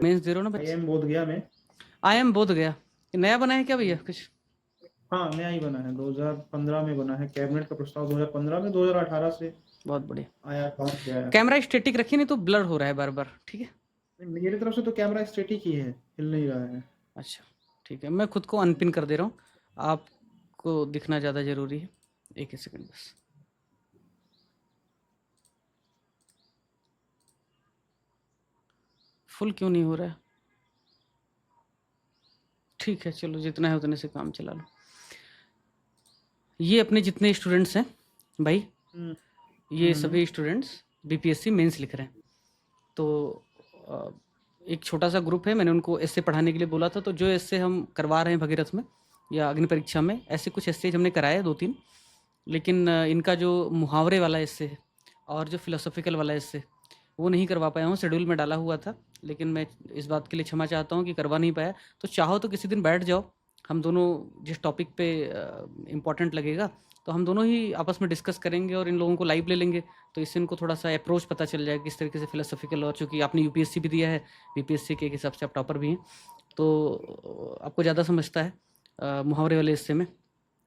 Mains दे रहे हो ना आई बच्चे? एम बोध गया में। आई एम बोध गया, ये नया बना है क्या भैया कुछ? हाँ, नया ही बना है, 2015 में बना है। कैबिनेट का प्रस्ताव 2015 में, 2018 से बहुत बढ़िया। आया, काम किया है। कैमरा स्टेटिक रखिए, नहीं तो ब्लर हो रहा है बार बार, ठीक है? मेरी तरफ से तो कैमरा स्टेटिक ही है, हिल नहीं रहा है। अच्छा ठीक है, मैं खुद को अनपिन कर दे रहा हूँ, आपको दिखना ज़्यादा ज़रूरी है। एक ही सेकंड बस। फुल क्यों नहीं हो रहा है? ठीक है चलो, जितना है उतने से काम चला लो। ये अपने जितने स्टूडेंट्स हैं भाई, ये सभी स्टूडेंट्स बीपीएससी मेंस लिख रहे हैं। तो अ, एक छोटा सा ग्रुप है, मैंने उनको एस्से पढ़ाने के लिए बोला था, तो जो एस्से हम करवा रहे हैं भगीरथ में या अग्नि परीक्षा में, ऐसे कुछ एस्से हमने कराए 2-3, लेकिन इनका जो मुहावरे वाला एस्से है और जो फिलोसॉफिकल वाला एस्से, वो नहीं करवा पाया हूँ। शेड्यूल में डाला हुआ था, लेकिन मैं इस बात के लिए क्षमा चाहता हूँ कि करवा नहीं पाया। तो चाहो तो किसी दिन बैठ जाओ, हम दोनों जिस टॉपिक पे इम्पोर्टेंट लगेगा तो हम दोनों ही आपस में डिस्कस करेंगे और इन लोगों को लाइव ले लेंगे, तो इससे इनको थोड़ा सा अप्रोच पता चल जाएगा किस तरीके से फिलोसॉफिकल, और चूँकि आपने यूपीएससी भी दिया है, बीपीएससी के हिसाब से आप टॉपर भी हैं, तो आपको ज़्यादा समझता है मुहावरे वाले हिस्से में।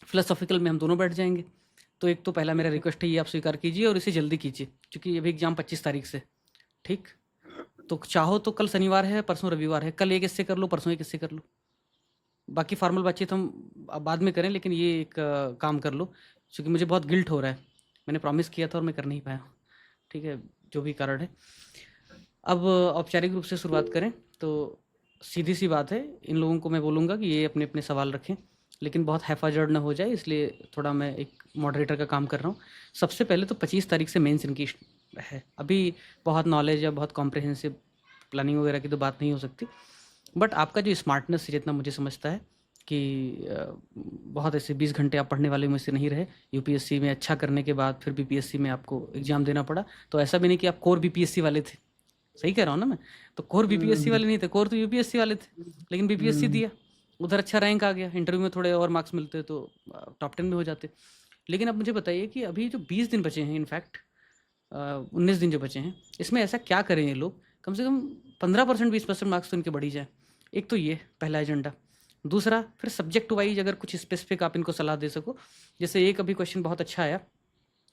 फिलोसॉफिकल में हम दोनों बैठ जाएंगे। तो एक तो पहला मेरा रिक्वेस्ट है, ये आप स्वीकार कीजिए और इसे जल्दी कीजिए, क्योंकि अभी एग्ज़ाम 25 तारीख से, ठीक? तो चाहो तो कल शनिवार है, परसों रविवार है, कल एक इससे कर लो, परसों एक इससे कर लो। बाकी फॉर्मल बातचीत हम बाद में करें, लेकिन ये एक काम कर लो, क्योंकि मुझे बहुत गिल्ट हो रहा है। मैंने प्रॉमिस किया था और मैं कर नहीं पाया हूँ, ठीक है? जो भी कारण है। अब औपचारिक रूप से शुरुआत करें तो सीधी सी बात है, इन लोगों को मैं बोलूँगा कि ये अपने अपने सवाल रखें, लेकिन बहुत हैफाजर्ड ना हो जाए, इसलिए थोड़ा मैं एक मॉडरेटर का काम कर रहा हूँ। सबसे पहले तो 25 तारीख से मेंस इनकी है। अभी बहुत नॉलेज या बहुत कॉम्प्रिहेंसिव प्लानिंग वगैरह की तो बात नहीं हो सकती, बट आपका जो स्मार्टनेस है, जितना मुझे समझता है कि बहुत ऐसे 20 घंटे आप पढ़ने वाले मुझसे नहीं रहे। यूपीएससी में अच्छा करने के बाद फिर बीपीएससी में आपको एग्ज़ाम देना पड़ा, तो ऐसा भी नहीं कि आप कोर बीपीएससी वाले थे। सही कह रहा हूँ ना मैं? तो कोर बीपीएससी वाले नहीं थे, कोर तो यूपीएससी वाले थे, लेकिन बीपीएससी दिया, उधर अच्छा रैंक आ गया, इंटरव्यू में थोड़े और मार्क्स मिलते तो टॉप 10 में हो जाते। लेकिन अब मुझे बताइए कि अभी जो 20 दिन बचे हैं, इनफैक्ट 19 दिन जो बचे हैं, इसमें ऐसा क्या करें ये लोग, कम से कम 15% 20% मार्क्स तो इनके बढ़ ही जाए। एक तो ये पहला एजेंडा। दूसरा, फिर सब्जेक्ट वाइज अगर कुछ स्पेसिफिक आप इनको सलाह दे सको। जैसे एक अभी क्वेश्चन बहुत अच्छा आया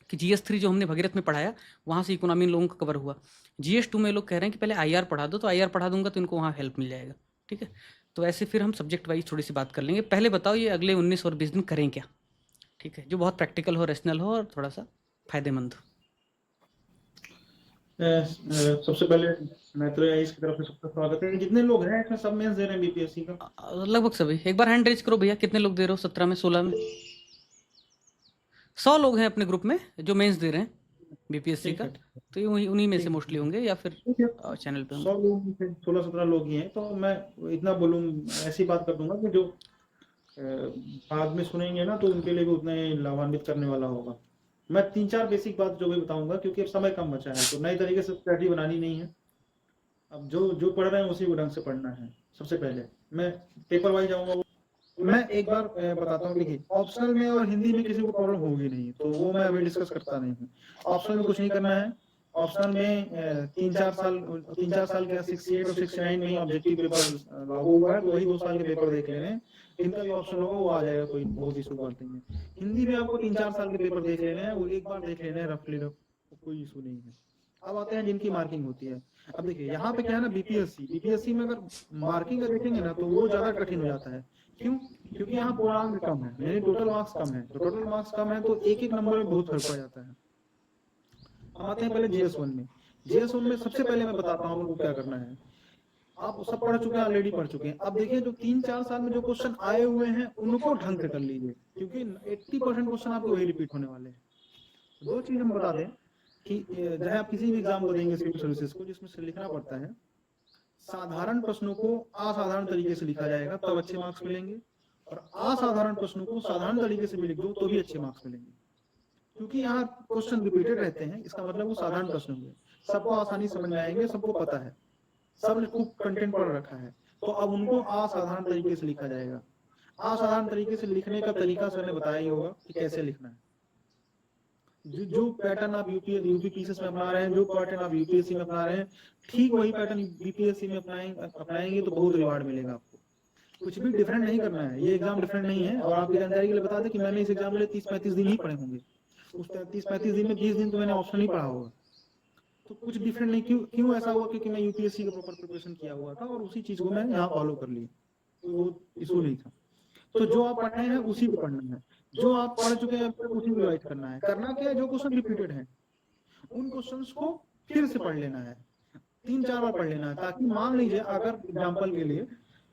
कि जीएस 3 जो हमने भगीरथ में पढ़ाया, वहाँ से इकोनॉमी इन लोगों का कवर हुआ। जीएस 2 में लोग कह रहे हैं कि पहले आईआर पढ़ा दो, तो आईआर पढ़ा दूंगा तो इनको वहाँ हेल्प मिल जाएगा, ठीक है? तो ऐसे फिर हम सब्जेक्ट वाइज थोड़ी सी बात कर लेंगे। पहले बताओ ये अगले 19 और 20 दिन करें क्या, ठीक है? जो बहुत प्रैक्टिकल हो, रेशनल हो और थोड़ा सा फायदेमंद हो। सबसे पहले मैत्रेय आयुष की तरफ से सबका स्वागत है। जितने लोग हैं इसमें सब मेंस दे रहे हैं बीपीएससी का? लगभग सभी। एक बार हैंड रेज करो भैया, कितने लोग दे रहे हो? 17 में, 16 में? 100 लोग हैं अपने ग्रुप में जो मेंस दे रहे हैं बीपीएससी ठीक का, है, तो ये उन्हीं में से ठीक मोस्टली होंगे या फिर ठीक है। चैनल पे होंगे। 100 लोग, 16-17 लोग ही हैं, तो मैं इतना बोलूँ, ऐसी बात कर दूंगा कि जो बाद में सुनेंगे ना, तो उनके लिए भी उतना ही लाभान्वित करने वाला होगा। मैं 3-4 बेसिक बात जो भी बताऊंगा, क्योंकि अब समय कम बचा है, तो नए तरीके से स्ट्रेटजी बनानी नहीं है। अब जो जो पढ़ रहे हैं उसी को ढंग से पढ़ना है। सबसे पहले मैं पेपर वाइज जाऊंगा। मैं एक बार बताता हूँ, देखिए ऑप्शनल में और हिंदी में किसी को प्रॉब्लम होगी नहीं, तो वो मैं अभी डिस्कस करता नहीं हूँ। ऑप्शनल में कुछ नहीं करना है। ऑप्शनल में 3-4 साल के 68 और 69 में ही ऑब्जेक्टिव पेपर लागू हुआ है, तो वही 2 साल के पेपर देख लेने हैं। इनका भी ऑप्शन होगा, वो आ जाएगा, कोई बहुत इशू बात नहीं है। हिंदी में आपको 3-4 साल के पेपर देख लेने हैं, वो एक बार देख लेने हैं रफली रफ, कोई इशू नहीं है। अब आते हैं जिनकी मार्किंग होती है। अब देखिए यहाँ पे क्या है ना, बीपीएससी में अगर मार्किंग का देखेंगे ना, तो वो ज्यादा कठिन हो जाता है। क्यों? क्योंकि यहाँ पूर्णांक कम है, यानी टोटल मार्क्स कम है, तो टोटल मार्क्स कम है, तो एक एक नंबर में बहुत फर्क पड़ जाता है। हम आते हैं पहले जीएस 1 में। जीएस 1 में सबसे पहले मैं बताता हूँ आपको क्या करना है। आप सब पढ़ चुके हैं, ऑलरेडी पढ़ चुके हैं। अब देखिए जो 3-4 साल में जो क्वेश्चन आए हुए हैं, उनको ढंग से कर लीजिए, क्योंकि 80% क्वेश्चन आपके वही रिपीट होने वाले हैं। दो चीज हम बता दें कि चाहे आप किसी भी एग्जाम को देंगे, सिविल सर्विसेज को, जिसमें से लिखना पड़ता है, साधारण प्रश्नों को असाधारण तरीके से लिखा जाएगा, तब अच्छे मार्क्स मिलेंगे। और असाधारण प्रश्नों को साधारण तरीके से भी लिख दो तो भी अच्छे मार्क्स मिलेंगे। क्योंकि यहाँ क्वेश्चन रिपीटेड रहते हैं, इसका मतलब वो साधारण प्रश्न हुए, सबको आसानी समझ में आएंगे, सबको पता है, सबने खूब कंटेंट पढ़ रखा है, तो अब उनको असाधारण तरीके से लिखा जाएगा। असाधारण तरीके से लिखने का तरीका सर ने बताया ही होगा कि कैसे लिखना है। जो पैटर्न आप यूपी पीसीएस में अपना रहे हैं, जो पैटर्न आप यूपीएससी में अपना रहे हैं, ठीक वही पैटर्न बीपीएससी में अपनाएंगे तो बहुत रिवार्ड मिलेगा आपको। कुछ भी डिफरेंट नहीं करना है, ये एग्जाम डिफरेंट नहीं है। और आपकी जानकारी के लिए बता दें कि मैंने इस एग्जाम के लिए 30-35 दिन ही पढ़े होंगे। उस 30-35 दिन में 20 दिन तो मैंने ऑप्शन ही पढ़ा होगा। तो कुछ डिफरेंट नहीं। क्यों ऐसा हुआ? क्योंकि मैं यूपीएससी का प्रॉपर प्रिपरेशन किया हुआ था और उसी चीज को मैं यहाँ फॉलो कर ली, तो वो इशू नहीं था। तो जो आप पढ़ रहे हैं उसी को पढ़ना है, जो आप पढ़ चुके हैं उसी को रिवाइज करना है। करना क्या है? जो क्वेश्चन रिपीटेड है उन क्वेश्चंस को फिर से पढ़ लेना है, 3-4 बार पढ़ लेना है, ताकि मान लीजिए अगर एग्जाम्पल के लिए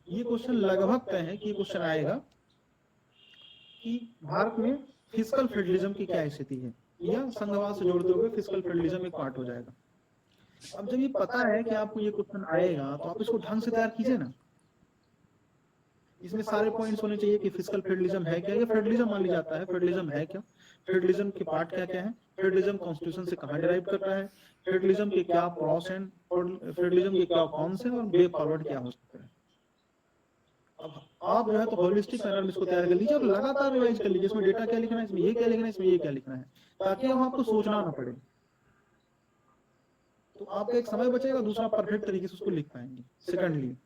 ये क्वेश्चन लगभग तय है कि क्वेश्चन आएगा कि भारत में फिस्कल फेडरलिज्म की क्या स्थिति है, या संघवाद से जोड़ते हुए फिस्कल फेडरलिज्म एक पार्ट हो जाएगा। अब जब ये पता है कि आपको ये क्वेश्चन आएगा तो आप इसको ढंग से तैयार कीजिए ना। इसमें सारे पॉइंट्स होने चाहिए कि फिस्कल फेडरलिज्म है क्या, या फेडरलिज्म मान लिया जाता है, फेडरलिज्म है क्या, फेडरलिज्म के पार्ट क्या क्या है, फेडरलिज्म कॉन्स्टिट्यूशन से कहां डिराइव करता है, फेडरलिज्म के क्या प्रॉस एंड फेडरलिज्म के क्या कॉन्स है, और वे फॉरवर्ड क्या हो सकता है। अब आप जो है तो होलिस्टिक मैनर में इसको तैयार कर लीजिए और लगातार रिवाइज कर लीजिए। इसमें डेटा क्या लिखना है, इसमें ये क्या लिखना है, इसमें ये क्या लिखना है, ताकि हम आपको सोचना ना पड़े। तो आपका एक समय बचेगा, दूसरा परफेक्ट तरीके से उसको लिख पाएंगे। सेकंडली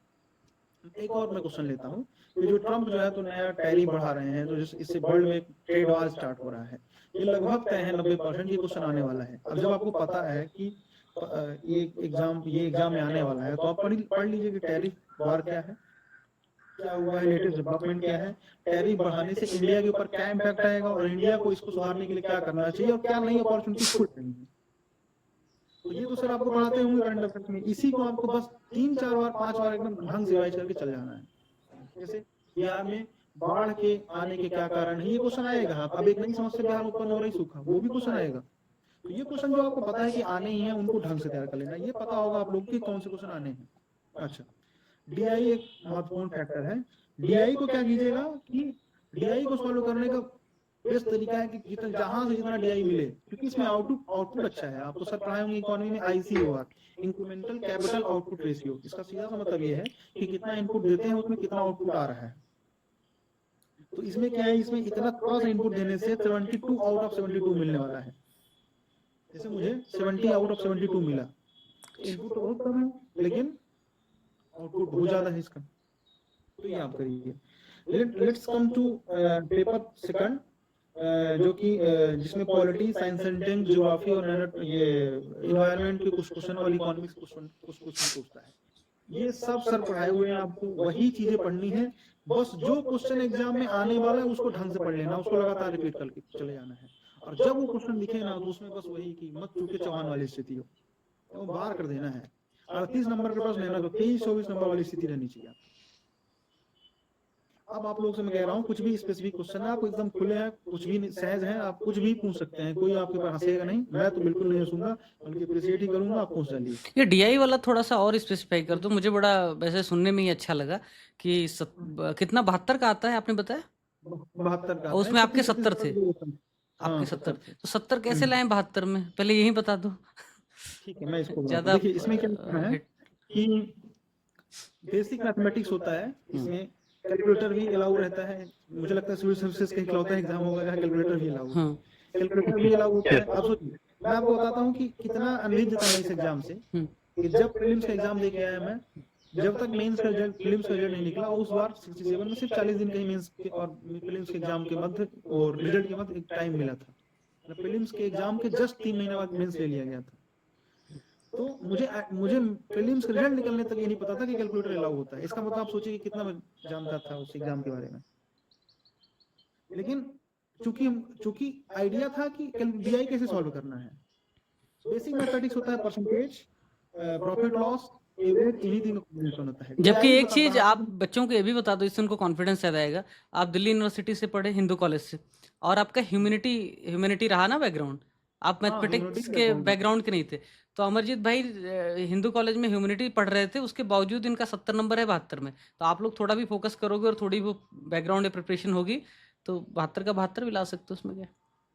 एक और मैं क्वेश्चन लेता हूँ कि जो ट्रम्प जो है तो नया टैरिफ बढ़ा रहे हैं, तो इससे वर्ल्ड में ट्रेड वार स्टार्ट हो रहा है। ये लगभग तय है, 90% ये क्वेश्चन आने वाला है। अब जब आपको पता है कि ये एग्जाम में आने वाला है, तो आप पढ़ लीजिए कि टैरिफ वार क्या है, क्या हुआ है, लेटेस्ट डेवलपमेंट क्या है, टैरिफ बढ़ाने से इंडिया के ऊपर क्या इम्पैक्ट आएगा, और इंडिया को इसको सुधारने के लिए क्या करना चाहिए, और क्या नई अपॉर्चुनिटी खुल रही है। तो ये तो सर आपको पढ़ाते होंगे करंट अफेयर्स में। इसी को आपको बस 3-4 बार 5 बार एकदम ढंग से रिवाइज करके चल जाना है। जैसे बिहार में बाढ़ के आने के क्या कारण है, ये क्वेश्चन आएगा। अब एक नई समस्या बिहार में उत्पन्न हो रही, सूखा, वो भी क्वेश्चन आएगा। तो ये क्वेश्चन जो आपको पता है कि आने ही है, उनको ढंग से तैयार कर लेना। ये पता होगा आप लोग कि कौन से क्वेश्चन आने हैं। अच्छा, डीआई एक महत्वपूर्ण फैक्टर है। डीआई को क्या कीजिएगा कि डीआई को सॉल्व करने का बेस्ट तरीका है कि जहां से जितना डीआई मिले, क्योंकि इसमें आउटपुट अच्छा है। आपको सर पढ़ाए होंगे इकोनॉमी में आईसीओआर, इंक्रीमेंटल कैपिटल आउटपुट रेशियो। इसका सीधा सा मतलब ये है कि कितना इनपुट देते हैं उसमें कितना आउटपुट आ रहा है। तो इसमें क्या है, इसमें इतना थोड़ा सा इनपुट देने से 72 आउट ऑफ 72 मिलने वाला है। जैसे मुझे 70 आउट ऑफ 72 मिला, इनपुट तो बहुत कम है लेकिन आउटपुट बहुत ज्यादा है इसका। तो ये आप करिए। Let's come to paper second, जो कि जिसमें polity, science and tech, geography और ये इन्वायरमेंट के कुछ क्वेश्चन और इकोनॉमिक्स कुछ क्वेश्चन पूछता है। ये सब सर पढ़ाए हुए हैं, आपको वही चीजें पढ़नी है। बस जो क्वेश्चन एग्जाम में आने वाला है उसको ढंग से पढ़ लेना, उसको लगातार रिपीट करके चले जाना है। और जब वो क्वेश्चन दिखे ना तो उसमें बस वही कि मत चूके चौहान वाली स्थिति हो, तो बाहर कर देना है। 38 नंबर के पास मेहनत हो, 23-24 नंबर वाली स्थिति रहनी चाहिए। अब आप लोग से मैं कह रहा हूँ, कुछ भी स्पेसिफिक क्वेश्चन है, आप एकदम खुले हैं, कुछ भी सहज हैं, आप कुछ भी पूछ सकते हैं, कोई आपके पास हंसेगा नहीं। मैं तो बिल्कुल नहीं हंसूंगा, बल्कि अप्रिशिएट ही करूंगा। आप पूछ जाइए। ये डीआई वाला थोड़ा सा और स्पेसिफाई कर दो, मुझे बड़ा वैसे सुनने में ही अच्छा लगा कि कितना 72 का आता है आपने बताया? 72 का उसमें आपके 70 थे, हाँ, आपके 70 थे, तो 70 कैसे लाए 72 में, पहले यही बता दो। ठीक है, मैं इसको ज्यादा देखिए, इसमें क्या लिखना है कि बेसिक मैथमेटिक्स होता है, इसमें कैलकुलेटर भी अलाउ रहता है। मुझे लगता है सिविल सर्विसेज का इकलौता एग्जाम होगा जहाँ कैलकुलेटर भी अलाउ है। कैलकुलेटर भी अलाउ होता है। अब सोचिए, मैं आपको बताता हूँ कि कितना अनरिज्ड था मैं इस एग्जाम से, कि जब प्रीलिम्स का एग्जाम देके आया मैं, जब तक मेंस का रिजल्ट, प्रीलिम्स का रिजल्ट नहीं निकला, उस बार 67 में सिर्फ 40 दिन का ही मेंस और प्रीलिम्स के एग्जाम के मध्य और रिजल्ट के मध्य एक टाइम मिला था। प्रीलिम्स के एग्जाम के जस्ट 3 महीने बाद मेंस ले लिया गया था। तो मुझे प्रीलिम्स का रिजल्ट निकलने तक ये नहीं पता था कि कैलकुलेटर अलाउ होता है। इसका मतलब आप सोचिए कि कितना मैं जानता था उस एग्जाम के बारे में। लेकिन चूंकि आइडिया था कि डीआई कैसे सॉल्व करना है। बेसिक मैथमेटिक्स होता है percentage, profit loss, average, anything combination होता है। जबकि एक चीज आप बच्चों को ये भी बता दो, इससे उनको कॉन्फिडेंस ज्यादा आएगा। आप दिल्ली यूनिवर्सिटी से पढ़े, हिंदू कॉलेज से, और आपका ह्यूमैनिटी रहा ना बैकग्राउंड, आप मैथमेटिक्स के बैकग्राउंड के नहीं थे। तो अमरजीत भाई हिंदू कॉलेज में ह्यूमैनिटी पढ़ रहे थे, उसके बावजूद इनका 70 नंबर है 72 में। तो आप लोग थोड़ा भी फोकस करोगे और थोड़ी वो बैकग्राउंड प्रिपरेशन होगी तो 72 का 72 भी ला सकते हो, उसमें क्या।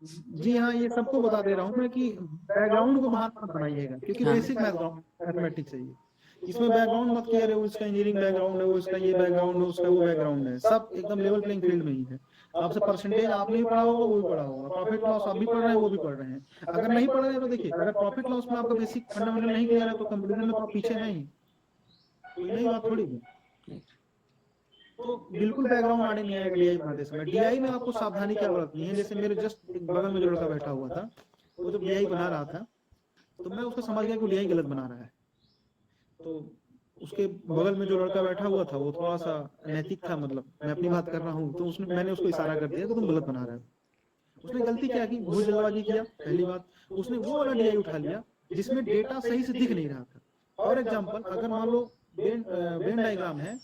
जी हाँ, ये सबको बता दे रहा हूँ मैं कि बैकग्राउंड को बाहर मत बनाइएगा, क्योंकि बेसिक मैथमेटिक्स चाहिए। इसमें बैकग्राउंड मत कह रहे हो, उसका इंजीनियरिंग बैकग्राउंड है, उसका ये बैकग्राउंड है, उसका वो बैकग्राउंड है, सब एकदम लेवल प्लेइंग फील्ड में ही है। आपसे परसेंटेज आपने भी पढ़ा होगा, वो भी पढ़ा होगा, प्रॉफिट लॉस आप भी पढ़ रहे हैं, वो भी पढ़ रहे हैं। अगर नहीं पढ़ रहे हैं तो देखिए, अगर प्रॉफिट लॉस में आपका बेसिक फंडामेंटल नहीं क्लियर है तो कंपटीशन में तो आप पीछे हैं ही, कोई नई बात थोड़ी है। तो बिल्कुल बैकग्राउंड आने नहीं आएगा डीआई बनाते समय। डीआई में आपको सावधानी क्या बरतनी है, जैसे मेरे जस्ट बगल में जो लड़का बैठा हुआ था, वो जब डीआई बना रहा था तो मैं उसको समझ गया कि डीआई गलत बना रहा है। तो उसके बगल में जो लड़का बैठा हुआ था वो थोड़ा सा नैतिक था, मतलब मैं अपनी बात कर रहा हूँ तो मैंने उसको इशारा कर दिया कि तुम गलत बना रहे हो। उसने गलती क्या की, भूल जल्दबाजी किया। पहली बात, उसने वो वाला डीआई उठा लिया जिसमें डेटा सही से दिख नहीं रहा था। फॉर एग्जाम्पल, अगर मान लो वेन डायग्राम है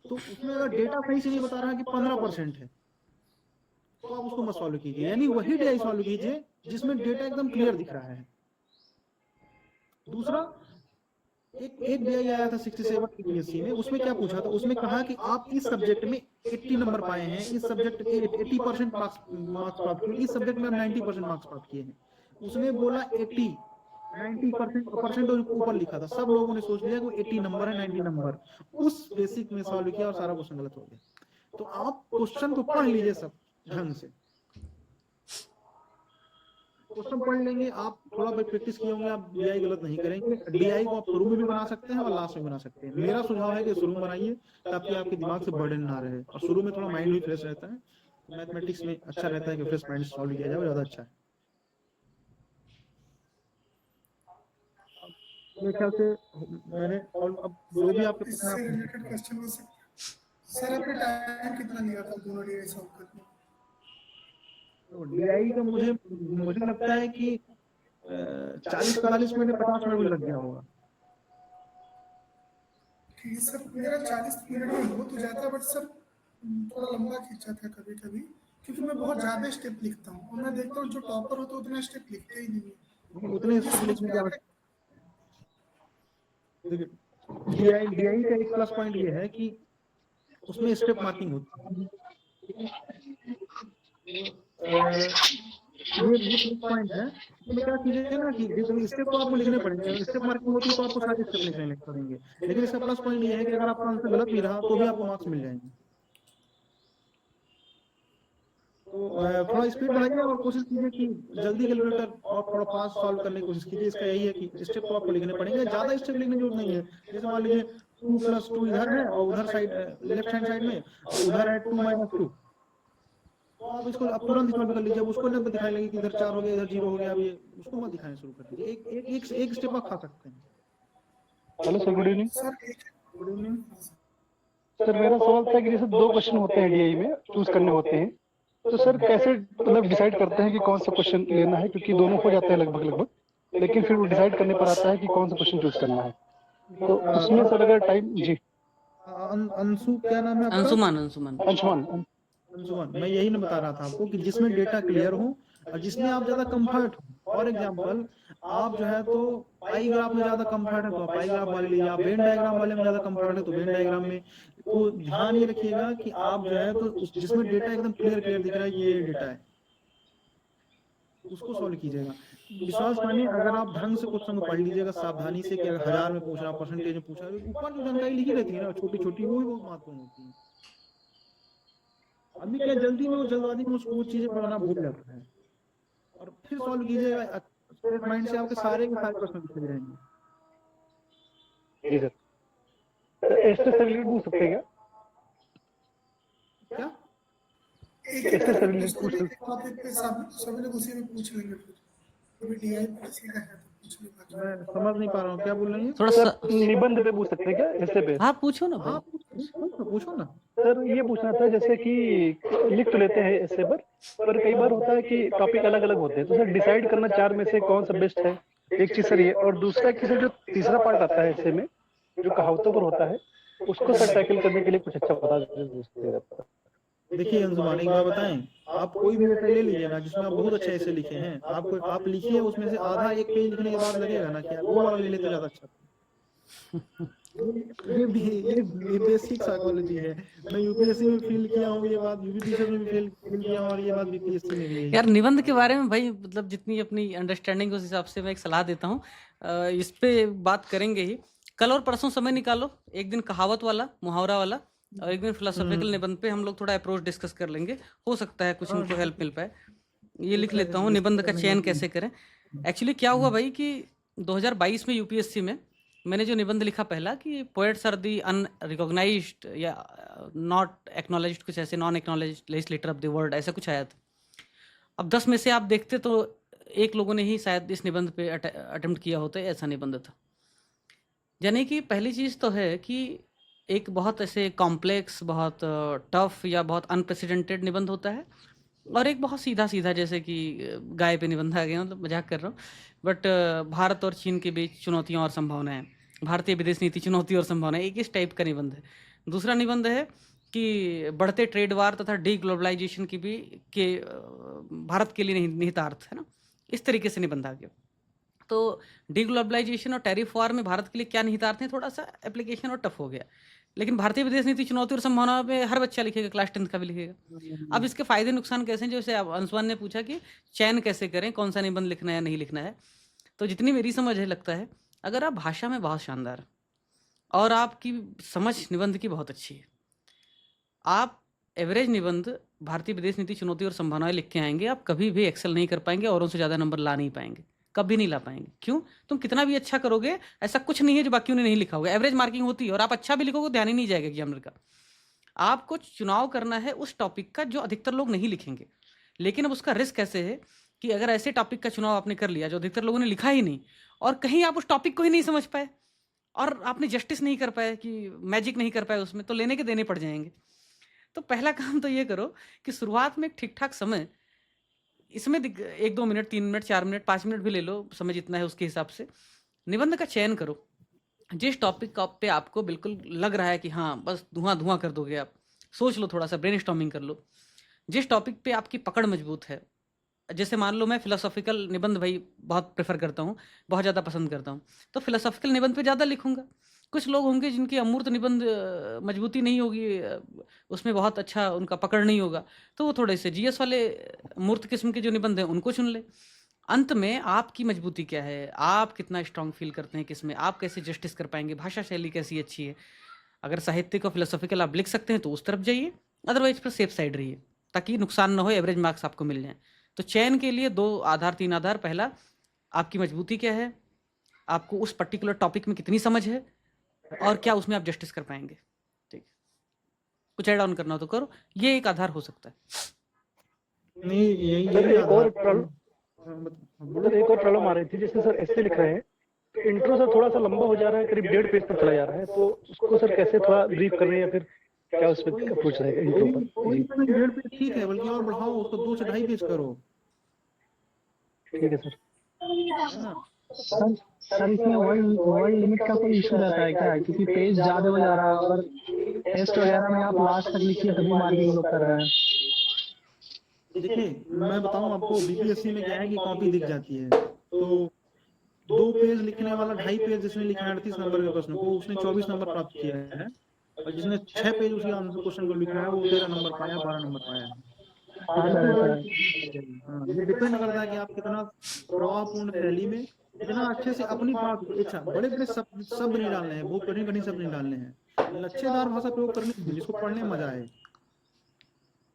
तो उसमें अगर डेटा सही से नहीं बता रहा कि 15% है तो आप उसको मत सॉल्व कीजिए, यानी वही डीआई सॉल्व कीजिए जिसमें डेटा एकदम क्लियर दिख रहा है। दूसरा, एक डीआई आया था 67 पीपीएससी में, उसमें क्या पूछा था, उसमें कहा कि आप इस सब्जेक्ट में 80 नंबर पाए हैं, इस सब्जेक्ट के 80% मार्क्स प्राप्त किए, इस सब्जेक्ट में आप 90% मार्क्स प्राप्त किए हैं। उसने बोला 80, 90% ऊपर लिखा था, सब लोगों ने सोच लिया कि 80 नंबर है, 90 नंबर। उस बेसिक में सॉल्व किया और सारा क्वेश्चन गलत हो गया। तो आप क्वेश्चन को पढ़ लीजिए सब ढंग से, क्वेश्चन पढ़ लेंगे, आप थोड़ा बहुत प्रैक्टिस किए होंगे, आप डीआई गलत नहीं करेंगे। डीआई को आप शुरू में भी बना सकते हैं और लास्ट में बना सकते हैं। मेरा सुझाव है कि शुरू में बनाइए ताकि आपके दिमाग से बर्डन ना रहे, और शुरू में थोड़ा माइंड भी फ्रेश रहता है। तो मैथमेटिक्स में अच्छा रहता है कि फ्रेश माइंड सॉल्व किया जाए, ज्यादा अच्छा है। मेरे ख्याल से मैंने, और अब जो भी आपके इससे रिलेटेड क्वेश्चन हो सकता है। सर आपने टाइम कितना लिया था दोनों डीआई सॉल्व करने में? तो डीआई का मुझे लगता है कि 40-45 मिनट, 50 मिनट भी लग गया होगा। ठीक है सर, मेरा 40 मिनट में हो तो जाता, बट सर थोड़ा लंबा खींचा था कभी कभी, क्योंकि मैं बहुत ज्यादा स्टेप लिखता हूँ और मैं देखता हूँ जो टॉपर होता है उतना स्टेप लिखते ही नहीं है। उतने ये समझ में क्या, आता है। देखिए डीआई का एक प्लस पॉइंट ये है कि उसमें स्टेप मार्किंग होती है। ये प्लस पॉइंट है। इसमें क्या कीजिएगा ना कि जैसे स्टेप तो आपको लिखने पड़ेंगे, स्टेप मार्किंग होती है तो आपको सारे स्टेप लिखने पड़ेंगे, लेकिन इसका प्लस पॉइंट ये है कि अगर आपका आंसर गलत भी रहा तो भी आपको मार्क्स मिल जाएंगे। तो थोड़ा स्पीड बढ़ाइए और कोशिश कीजिए कि जल्दी कैलकुलेटर और थोड़ा फास्ट सॉल्व करने की कोशिश कीजिए। इसका यही है कि स्टेप तो आपको लिखने पड़ेंगे, ज्यादा स्टेप लिखने की जरूरत नहीं है। जैसे मान लीजिए 2+2 इधर है और उधर साइड लेफ्ट हैंड साइड में, और उधर है 2-2, तो आप इसको आप तुरंत सॉल्व कर लीजिए। उसको ना दिखाने लगे कि इधर 4 हो गया, इधर 0 हो गया, अब ये उसको मत दिखाने शुरू कर दीजिए। एक स्टेप आप खा सकते हैं। Hello sir, good evening. Sir good evening. Sir मेरा सवाल था कि जैसे 2 क्वेश्चन होते हैं डीआई में, चूज करने होते हैं, तो सर कैसे मतलब डिसाइड करते हैं कि कौन सा क्वेश्चन लेना है, क्योंकि दोनों हो जाते हैं लगभग, लेकिन फिर वो डिसाइड करने पर आता है कि कौन सा क्वेश्चन चूज करना है। तो उसमें सर अगर टाइम जी अंशु, क्या नाम है आपका? अंशुमान अंशुमान अंशुमान। अंशुमान, मैं यही ना बता रहा था आपको कि जिसमें डेटा क्लियर हो और जिसमें आप ज्यादा कंफर्ट हो। फॉर एग्जांपल, आप जो है तो पाई ग्राफ में ज्यादा कंफर्ट है तो आप पाई ग्राफ वाले लीजिए, आप वेन डायग्राम वाले में ज्यादा कंफर्ट है तो वेन डायग्राम में। तो ध्यान ये रखिएगा कि आप जो है तो जिसमें डेटा एकदम क्लियर दिख रहा है ये डेटा है, उसको सॉल्व कीजिएगा। विश्वास मानिए, अगर आप ढंग से क्वेश्चन को पढ़ लीजिएगा सावधानी से कि अगर 1000 में पूछ रहा, परसेंटेज में पूछा, ऊपर जो जानकारी लिखी रहती है ना छोटी छोटी, वो ही बहुत महत्वपूर्ण होती है। आदमी क्या जल्दी में, वो जल्दबाजी में उसको वो चीजें पढ़ना भूल जाता है, और फिर सॉल्व कीजिएगा स्ट्रेट माइंड से, आपके सारे के सारे प्रश्न दिख रहेंगे। जी सर, एस्टर से रिलेटेड पूछ सकते हैं क्या? एक एक करके पूछते हैं, एक टॉपिक पे सभी लोग उसी में पूछ लेंगे। फिर अभी डीआई पीसी का है तो पूछ नहीं पाएंगे। मैं समझ नहीं पा रहा हूँ, क्या बोल रही हैं? थोड़ा क्या? सा सर निबंध पे पूछ सकते हैं क्या, ऐसे पे? हाँ पूछो ना हाँ भाई। पूछो ना। सर ये पूछना था, जैसे कि लिख तो लेते हैं ऐसे पर कई बार होता है कि टॉपिक अलग अलग होते हैं, तो सर डिसाइड करना 4 में से कौन सा बेस्ट है, एक चीज सर ये। और दूसरा कि सर जो तीसरा पार्ट आता है ऐसे में, जो कहावतों पर होता है, उसको सर टैकल करने के लिए कुछ अच्छा बता दीजिए। देखिए अंशुमान, एक बात बताएं, आप कोई भी ऐसे ले लीजिए ना जिसमें आप बहुत अच्छे ऐसे लिखे हैं, आप लिखिए, उसमें से आधा एक पेज लिखने के बाद लगेगा ना कि यार वो वाला ले लेते ज्यादा अच्छा था। ये बेसिक साइकोलॉजी है। मैं यूपीएससी में फील किया हूँ ये बात, यूपीएससी में भी फील किया हूँ, और ये बात बीपीएससी में भी है। यार निबंध के बारे में भाई, मतलब जितनी अपनी अंडरस्टैंडिंग उस हिसाब से मैं एक सलाह देता हूँ। इस पे बात करेंगे ही। कल और परसों समय निकालो, एक दिन कहावत वाला, मुहावरा वाला, और एक दिन फिलोसॉफिकल निबंध पे हम लोग थोड़ा अप्रोच डिस्कस कर लेंगे, हो सकता है कुछ उनको हेल्प मिल पाए। ये लिख लेता हूँ, निबंध का चयन कैसे करें। एक्चुअली क्या हुआ भाई कि 2022 में यूपीएससी में मैंने जो निबंध लिखा पहला कि पोएट्स आर दी अनरिकॉग्नाइज्ड या नॉट एक्नॉलेज्ड, कुछ ऐसे, non acknowledged legislator of the world, ऐसा कुछ आया था। अब 10 में से आप देखते तो एक लोगों ने ही शायद इस निबंध पे अटेम्प्ट किया होता है, ऐसा निबंध था। यानी कि पहली चीज़ तो है कि एक बहुत ऐसे कॉम्प्लेक्स, बहुत टफ या बहुत अनप्रेसिडेंटेड निबंध होता है, और एक बहुत सीधा सीधा, जैसे कि गाय पे निबंध आ गया, मतलब मजाक कर रहा हूँ, बट भारत और चीन के बीच चुनौतियाँ और संभावनाएं, भारतीय विदेश नीति चुनौती और संभावनाएं, एक इस टाइप का निबंध है। दूसरा निबंध है कि बढ़ते ट्रेड वार तथा डी ग्लोबलाइजेशन की भी के भारत के लिए निहितार्थ है ना, इस तरीके से निबंध आ गया। तो डीग्लोबलाइजेशन और टैरिफ वार में भारत के लिए क्या निहितार्थ हैं, थोड़ा सा एप्लीकेशन और टफ हो गया। लेकिन भारतीय विदेश नीति चुनौती और संभावना में हर बच्चा लिखेगा, क्लास 10th का भी लिखेगा। अब इसके फायदे नुकसान कैसे हैं, जैसे अंशुमान ने पूछा कि चयन कैसे करें, कौन सा निबंध लिखना है या नहीं लिखना है। तो जितनी मेरी समझ है, लगता है अगर आप भाषा में बहुत शानदार और आपकी समझ निबंध की बहुत अच्छी है, आप एवरेज निबंध भारतीय विदेश नीति चुनौती और संभावनाएं लिख के आएंगे, आप कभी भी एक्सेल नहीं कर पाएंगे, औरों से ज़्यादा नंबर ला नहीं पाएंगे, कभी नहीं ला पाएंगे। क्यों? तुम कितना भी अच्छा करोगे, ऐसा कुछ नहीं है जो बाकियों ने नहीं लिखा होगा। एवरेज मार्किंग होती है, और आप अच्छा भी लिखोगे ध्यान ही नहीं जाएगा एग्जामिनर का। आपको चुनाव करना है उस टॉपिक का जो अधिकतर लोग नहीं लिखेंगे। लेकिन अब उसका रिस्क ऐसे है कि अगर ऐसे टॉपिक का चुनाव आपने कर लिया जो अधिकतर लोगों ने लिखा ही नहीं, और कहीं आप उस टॉपिक को ही नहीं समझ पाए और आपने जस्टिस नहीं कर पाए, कि मैजिक नहीं कर पाए उसमें, तो लेने के देने पड़ जाएंगे। तो पहला काम तो ये करो कि शुरुआत में एक ठीक ठाक समय, इसमें 1-2 मिनट, 3 मिनट, 4 मिनट, 5 मिनट भी ले लो, समय जितना है उसके हिसाब से निबंध का चयन करो। जिस टॉपिक पे आपको बिल्कुल लग रहा है कि हाँ बस धुआं धुआं कर दोगे, आप सोच लो, थोड़ा सा ब्रेनस्टॉर्मिंग कर लो। जिस टॉपिक पे आपकी पकड़ मजबूत है, जैसे मान लो मैं फिलोसॉफिकल निबंध भाई बहुत प्रेफर करता हूँ, बहुत ज़्यादा पसंद करता हूँ, तो फिलोसॉफिकल निबंध पे ज़्यादा लिखूंगा। कुछ लोग होंगे जिनकी अमूर्त निबंध मजबूती नहीं होगी, उसमें बहुत अच्छा उनका पकड़ नहीं होगा, तो वो थोड़े से जीएस वाले मूर्त किस्म के जो निबंध हैं उनको चुन ले। अंत में आपकी मजबूती क्या है, आप कितना स्ट्रांग फील करते हैं किसमें, आप कैसे जस्टिस कर पाएंगे, भाषा शैली कैसी अच्छी है। अगर साहित्यिक और फिलोसॉफिकल आप लिख सकते हैं तो उस तरफ जाइए, अदरवाइज पर सेफ साइड रहिए, ताकि नुकसान ना हो, एवरेज मार्क्स आपको मिल जाएं। तो चयन के लिए 2 आधार, 3 आधार। पहला, आपकी मजबूती क्या है, आपको उस पर्टिकुलर टॉपिक में कितनी समझ है, और क्या उसमें आप जस्टिस कर पाएंगे। ठीक, कुछ ऐड ऑन करना हो तो करो, ये एक आधार हो सकता है। नहीं, यही सर एक और प्रॉब्लम, बोलो। सर एक और प्रॉब्लम आ रही थी, जैसे सर ऐसे लिख रहे हैं तो इंट्रो सर थोड़ा सा लंबा हो जा रहा है, करीब 1.5 पेज पर चला जा रहा है, तो उसको सर कैसे थोड़ा ब्रीफ कर रहे हैं, या फिर क्या उस पर अप्रोच रहेगा इंट्रो पर? जी 1.5 पेज ठीक है, बल्कि और बढ़ाओ उसको, 2 से 2.5 पेज करो। ठीक है सर। है ना? सर इसमें वर्ड लिमिट का कोई इशू रहता है क्या? क्योंकि पेज ज्यादा हो जा रहा है, और टेस्ट वगैरह में आप लास्ट तक लिखिए तभी मार्किंग लोग कर रहे हैं। देखिए, मैं बताऊं आपको, बीपीएससी में क्या है कि कॉपी दिख जाती है, तो 2 पेज लिखने वाला 2.5 पेज जिसने लिखा है 38 नंबर के प्रश्न को, उसने 24 नंबर प्राप्त किया है, और जिसने 6 पेज उसी आंसर क्वेश्चन को लिखा है वो 13 नंबर पाया, 12 नंबर पाया है। ये डिपेंड करता है कि आप कितना प्रभावपूर्ण शैली में, कितना अच्छे से अपनी बात, अच्छा बड़े बड़े शब्द नहीं डालने हैं, बहुत कठिन कठिन शब्द नहीं डालने हैं, लच्छेदार भाषा प्रयोग करनी है जिसको पढ़ने में मजा आए।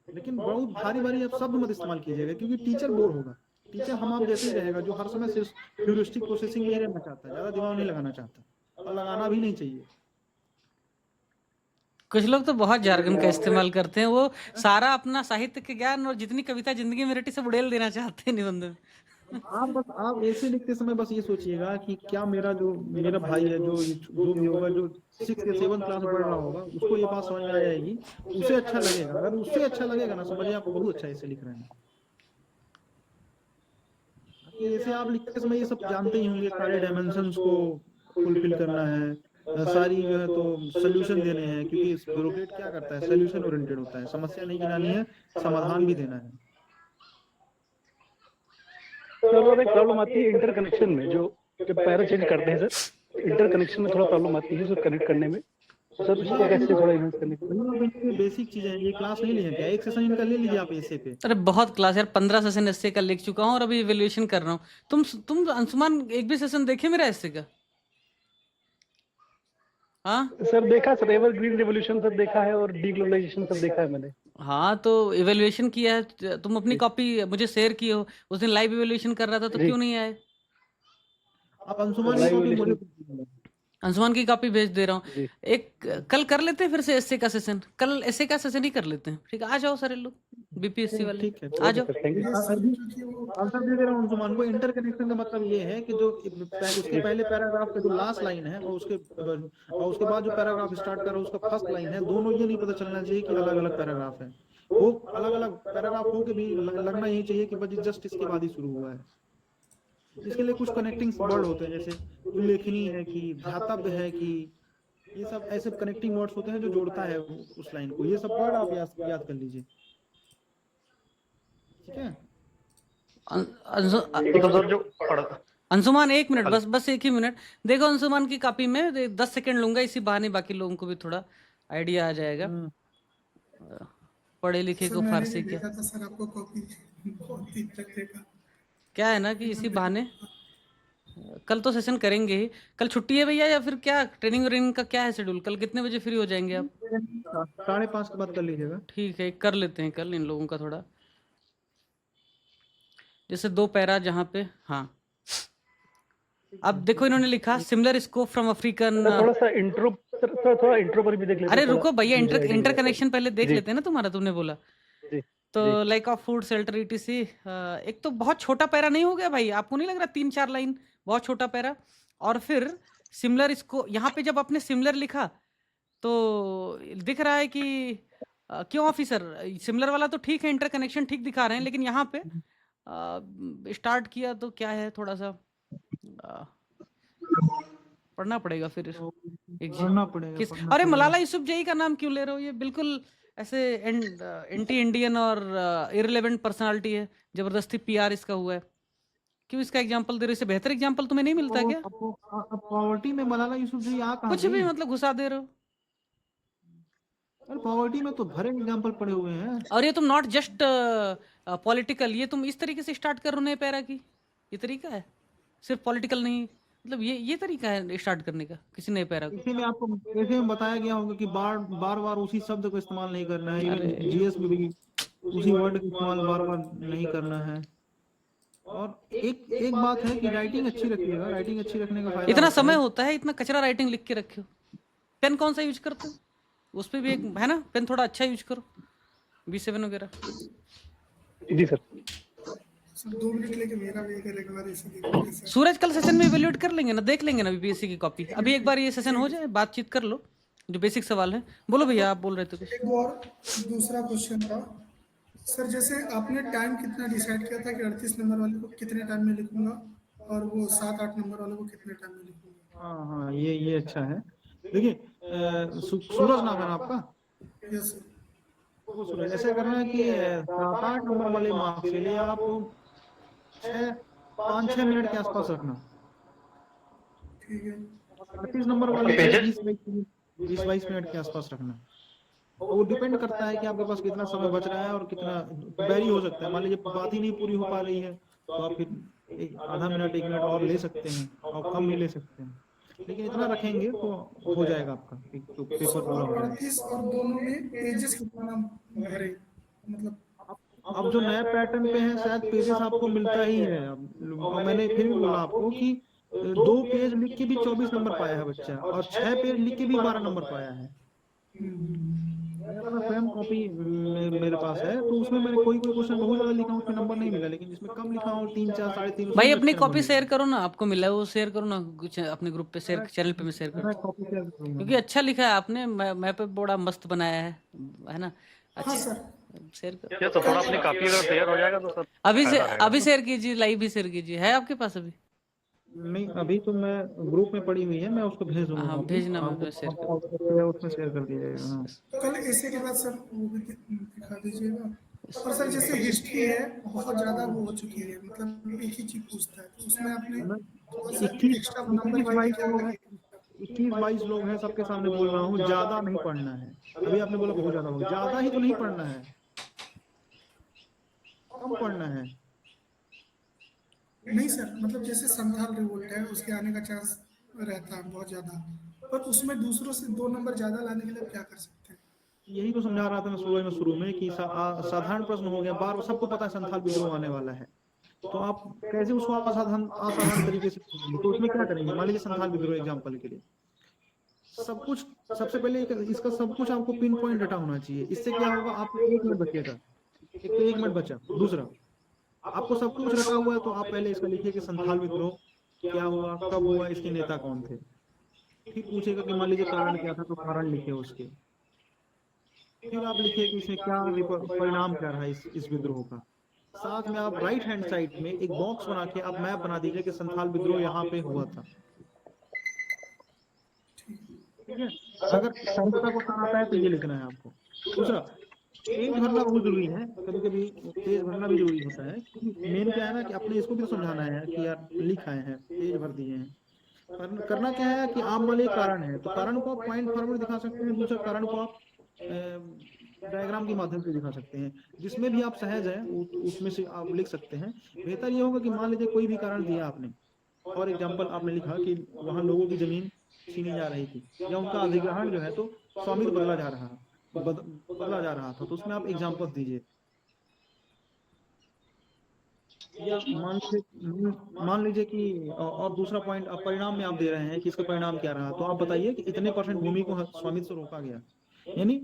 लेकिन बहुत भारी भारी आप शब्द मत इस्तेमाल कीजिएगा, क्योंकि टीचर बोर होगा। टीचर हम आप जैसे ही रहेगा जो हर समय सिर्फ ह्यूरिस्टिक प्रोसेसिंग में ही रहना चाहता है, ज्यादा दिमाग नहीं लगाना चाहता, और लगाना भी नहीं चाहिए। कुछ लोग तो बहुत जार्गन का इस्तेमाल करते हैं, वो सारा अपना साहित्य के ज्ञान और जितनी कविता जिंदगी में रटी सब उड़ेल देना चाहते हैं निबंध में। आप ऐसे लिखते समय बस ये सोचिएगा कि क्या मेरा भाई है, जो भी होगा, जो 6th या 7th क्लास में पढ़ रहा होगा, उसको ये बात समझ में आ जाएगी, उसे अच्छा लगेगा। अगर उससे अच्छा लगेगा ना, समझिए आप बहुत अच्छा ऐसे लिख रहे हैं। ऐसे आप लिखते समय ये सब जानते ही होंगे, सारे डायमेंशंस को फुलफिल करना है, सारी जो है तो सोल्यूशन देने हैं, क्योंकि ब्यूरोक्रेट क्या करता है, सोल्यूशन ओरिएंटेड होता है, समस्या नहीं गिनानी है, समाधान भी देना है। सर एक प्रॉब्लम आती है इंटरकनेक्शन में, जो जब पैरा चेंज करते हैं सर, इंटरकनेक्शन में थोड़ा प्रॉब्लम आती है सर, कनेक्ट करने में। सर उसको कैसे थोड़ा इन्वेस्ट करने की? बेसिक चीजें हैं, ये क्लास नहीं लिए क्या, एक सेशन इनका ले लीजिए आप ऐसे पे। अरे बहुत क्लास यार, 15 सेशन ऐसे का लिख चुका हूँ और अभी इवैल्यूएशन कर रहा हूँ। तुम अंशुमान एक भी सेशन देखे मेरा ऐसे का? हाँ सर देखा सर, एवरग्रीन रेवोल्यूशन सब देखा है और डीग्लोबलाइजेशन सब देखा है मैंने। हाँ, तो इवेल्युएशन किया है, तुम अपनी कॉपी मुझे शेयर किए हो, उस दिन लाइव इवेल्युएशन कर रहा था तो जी। क्यों नहीं आए? आप अंशुमान की लाइव कॉपी मुझे इवोल्यूशन। अंशुमान की कॉपी भेज दे रहा हूँ। जी एक कल कर लेते हैं फिर से एसए का सेशन, कल एसए का सेशन ही कर लेते हैं, ठीक है? आ जाओ सारे लोग बीपीएससी वाले, ठीक है। आ ओके जाओ। Sir, thank you. ये सर अभी क्योंकि वो आंसर दे दे रहा हूँ अंशुमान को। इंटरकनेक्शन का मतलब ये है कि जो उसके पहले पैराग्राफ का जो लास्ट लाइन है और उसके बाद जो पैराग्राफ स्टार्ट कर रहा है उसका फर्स्ट लाइन है, दोनों ये नहीं पता चलना चाहिए कि अलग अलग पैराग्राफ है। वो अलग अलग पैराग्राफ हो के भी लगना यही चाहिए कि बस जस्ट इसके बाद ही शुरू हुआ है। इसके लिए कुछ कनेक्टिंग वर्ड होते हैं, जैसे उल्लेखनीय है कि, ध्यातव्य है कि, ये सब ऐसे कनेक्टिंग वर्ड्स होते हैं जो जोड़ता है उस लाइन को। ये सब वर्ड आप याद कर लीजिए, ठीक है? तो सर जो अंशुमान एक मिनट, बस एक ही मिनट। देखो अंशुमान की कॉपी में 10 सेकंड लूंगा, इसी बहाने बाकी लोगों को भी थोड़ा आइडिया आ जाएगा। पढ़े लिखे सर को मैंने फारसी भी क्या देखा था सर आपको कॉपी बहुत ही तगड़े का। क्या है ना कि इसी बहाने कल तो सेशन करेंगे ही। कल छुट्टी है भैया या फिर क्या ट्रेनिंग व्रेनिंग का क्या है शेड्यूल? कल कितने बजे फ्री हो जाएंगे आप? 5:30 के बाद कर लीजिएगा। ठीक है, कर लेते हैं कल इन लोगों का थोड़ा, जैसे 2 पैरा जहाँ पे। हाँ, अब देखो इन्होंने लिखा सिमिलर स्कोप फ्रॉम अफ्रीकन। थोड़ा सा इंट्रो, थोड़ा इंट्रो पर भी देख लेते अरे हैं, थोड़ा रुको भैया, मुझे idea इंटर मिलेगा। कनेक्शन पहले देख जी लेते हैं ना तुम्हारा, तुमने बोला जी तो। जी। Like of food shelter etc, एक तो बहुत छोटा पैरा नहीं हो गया भाई? आपको नहीं लग रहा 3-4 लाइन बहुत छोटा पैरा? और फिर सिमिलर इसको यहाँ पे जब आपने सिमिलर लिखा तो दिख रहा है कि क्यों ऑफिसर, सिमिलर वाला तो ठीक है, इंटर कनेक्शन ठीक दिखा रहे हैं, लेकिन यहाँ पे स्टार्ट किया तो क्या है, थोड़ा सा अ, पढ़ना पड़ेगा फिर पढ़ना पड़ेगा, किस। पढ़ना अरे पड़ेगा। मलाला यूसुफजई का नाम क्यों ले रहे हो? ये बिल्कुल ऐसे एंटी इंडियन और इररिलेवेंट पर्सनालिटी है, जबरदस्ती पीआर इसका हुआ है। क्यों इसका एग्जांपल दे रहे हो? इससे बेहतर एग्जांपल तुम्हें नहीं मिलता क्या? अब पॉवर्टी में मलाला यूसुफजई आ कहाँ कुछ भी गई? मतलब घुसा दे रहे हो। अरे पॉवर्टी में तो भरे एग्जाम्पल पड़े हुए हैं। और ये तुम नॉट जस्ट पॉलिटिकल, ये तुम इस तरीके से स्टार्ट कर रहे हो नए पैरा की, ये तरीका है? सिर्फ पॉलिटिकल नहीं, मतलब ये तरीका है स्टार्ट करने का किसी नए पैरा को? इसी में आपको ऐसे में बताया गया होगा कि बार बार उसी शब्द को इस्तेमाल नहीं करना है। इवन जीएस में भी उसी वर्ड का इस्तेमाल बार नहीं करना है। और एक एक बात है कि राइटिंग अच्छी रखिएगा, राइटिंग अच्छी रखने का फायदा इतना होता समय है। होता है, इतना कचरा राइटिंग लिख के रखे हो। पेन कौन सा यूज करते हो? उस पर भी एक है ना, पेन थोड़ा अच्छा यूज करो, B7 वगैरह। जी सर। सर 2 मिनट लेके मेरा भी एक बार ऐसे देखोगे सर। सूरज कल सेशन में इवेल्युएट कर लेंगे ना, देख लेंगे ना बीपीएससी की कॉपी। अभी एक बार ये सेशन हो जाए, बातचीत कर लो, जो बेसिक सवाल है। बोलो भैया, आप बोल रहे थे कुछ। एक और दूसरा क्वेश्चन था सर, जैसे आपने टाइम कितना डिसाइड किया था कि 38 नंबर वाले को कितने टाइम में लिखूंगा और वो 7-8 नंबर वाले को कितने टाइम में लिखूंगा? हाँ, ये अच्छा है। देखिए सूरज नाम है ना आपका? Yes sir. तो सूरज, ऐसा करना है कि 7-8 नंबर वाले मार्क्स के लिए आप 5-6 मिनट के आसपास रखना। ठीक है। 38 नंबर वाले 20-22 मिनट के आसपास रखना। वो डिपेंड करता है कि आपके पास कितना समय बच रहा है और कितना वेरी हो सकता है। मान लीजिए बात ही नहीं पूरी हो पा रही है तो आप फिर आधा मिनट 1 मिनट और ले सकते हैं, और कम भी ले सकते हैं, लेकिन इतना रखेंगे तो हो जाएगा आपका पेपर पूरा हो जाएगा। 38 और दोनों में पेजेस कितना भरे, मतलब अब जो नया पैटर्न पे है शायद पेजेस आपको मिलता ही है। अब मैंने फिर भी बोला आपको कि 2 पेज लिख के भी 24 नंबर पाया है बच्चा, और 6 पेज लिख के भी 12 नंबर पाया है। मेरा स्वयं कॉपी मेरे पास है, तो उसमें मैंने कोई क्वेश्चन बहुत ज्यादा लिखा हूँ उसमें नंबर नहीं मिला, लेकिन जिसमें कम लिखा हूँ 3-4 3.5 भाई अपनी कॉपी शेयर करो ना, आपको मिला है वो शेयर करो ना, कुछ अपने ग्रुप पे शेयर, चैनल पे मैं शेयर करो, कॉपी शेयर करूंगा। क्योंकि अच्छा लिखा है आपने, मैप पे बड़ा मस्त बनाया है ना? हाँ अच्छा सर। शेयर करो। ये तो थोड़ा अपनी कॉपी अगर तैयार हो जाएगा तो सर अभी शेयर कीजिए, लाइव भी शेयर कीजिए। है आपके पास अभी? नहीं, अभी तो मैं ग्रुप में पड़ी हुई है, मैं उसको भेज दूंगा। हाँ भेजना, मैं शेयर उसमें शेयर कर दिया जाएगा। हाँ। कल ऐसे के बाद सर वो भी दिखा दीजिएगा। और सर जैसे हिस्ट्री है बहुत ज्यादा वो हो चुकी है, मतलब एक ही चीज पूछता है, तो उसमें आपने थोड़ा सा एक्स्ट्रा नंबर के लिए क्या करें? 21-22 लोग हैं, सबके सामने बोल रहा हूँ, ज्यादा नहीं पढ़ना है। अभी आपने बोला बहुत ज्यादा हो गया, ज्यादा ही तो नहीं पढ़ना है, कम पढ़ना है। नहीं सर, मतलब जैसे संथाल रिवोल्ट है उसके आने का चांस रहता है बहुत ज्यादा, पर उसमें दूसरों से 2 नंबर ज्यादा लाने के लिए क्या कर सकते हैं? यही तो समझा रहा था मैं शुरू में कि साधारण प्रश्न हो गया, बार सबको पता है संथाल विद्रोह आने वाला है, तो आप कैसे उसको असाधारण तरीके से करेंगे? तो उसमें क्या करेंगे? मान लीजिए संथाल विद्रोह एग्जाम्पल के लिए सब कुछ, सबसे पहले इसका सब कुछ आपको पिन पॉइंट डाटा होना चाहिए। इससे क्या होगा, आपको 1 मिनट बचेगा, एक तो 1 मिनट बचा। दूसरा, आपको सब कुछ रखा हुआ है तो आप पहले इसका लिखिए कि संथाल विद्रोह क्या हुआ, कब हुआ, इसके नेता कौन थे। फिर पूछेगा कि मान लीजिए कारण क्या था, तो कारण लिखे उसके। फिर आप लिखिए कि इसमें क्या परिणाम क्या रहा इस विद्रोह का। साथ में आप राइट हैंड साइड में एक बॉक्स बना के आप मैप बना दीजिए कि संथाल विद्रोह यहाँ पे हुआ था। ठीक है, अगर संस्था को आता है तो ये लिखना है आपको। दूसरा, पेज भरना बहुत जरूरी है, कभी कभी पेज भरना भी जरूरी होता है। मेन क्या है ना कि अपने इसको भी समझाना है कि यार लिख आए हैं, पेज भर दिए हैं। करना क्या है कि आप मान लीजिए कारण है, तो कारण को आप पॉइंट फॉर्मेट दिखा सकते हैं। दूसरा, कारण को आप डायग्राम के माध्यम से दिखा सकते हैं। जिसमें भी आप सहज है उसमें से आप लिख सकते हैं। बेहतर ये होगा कि मान लीजिए कोई भी कारण दिया आपने, फॉर एग्जाम्पल आपने लिखा कि वहां लोगों की जमीन छीनी जा रही थी या उनका अधिग्रहण जो है तो स्वामित्व बदला जा रहा था, तो उसमें आप एग्जाम्पल दीजिए। या मान लीजिए कि और दूसरा पॉइंट परिणाम में आप दे रहे हैं कि इसका परिणाम क्या रहा, तो आप बताइए कि इतने % भूमि को स्वामित्व से रोका गया। यानी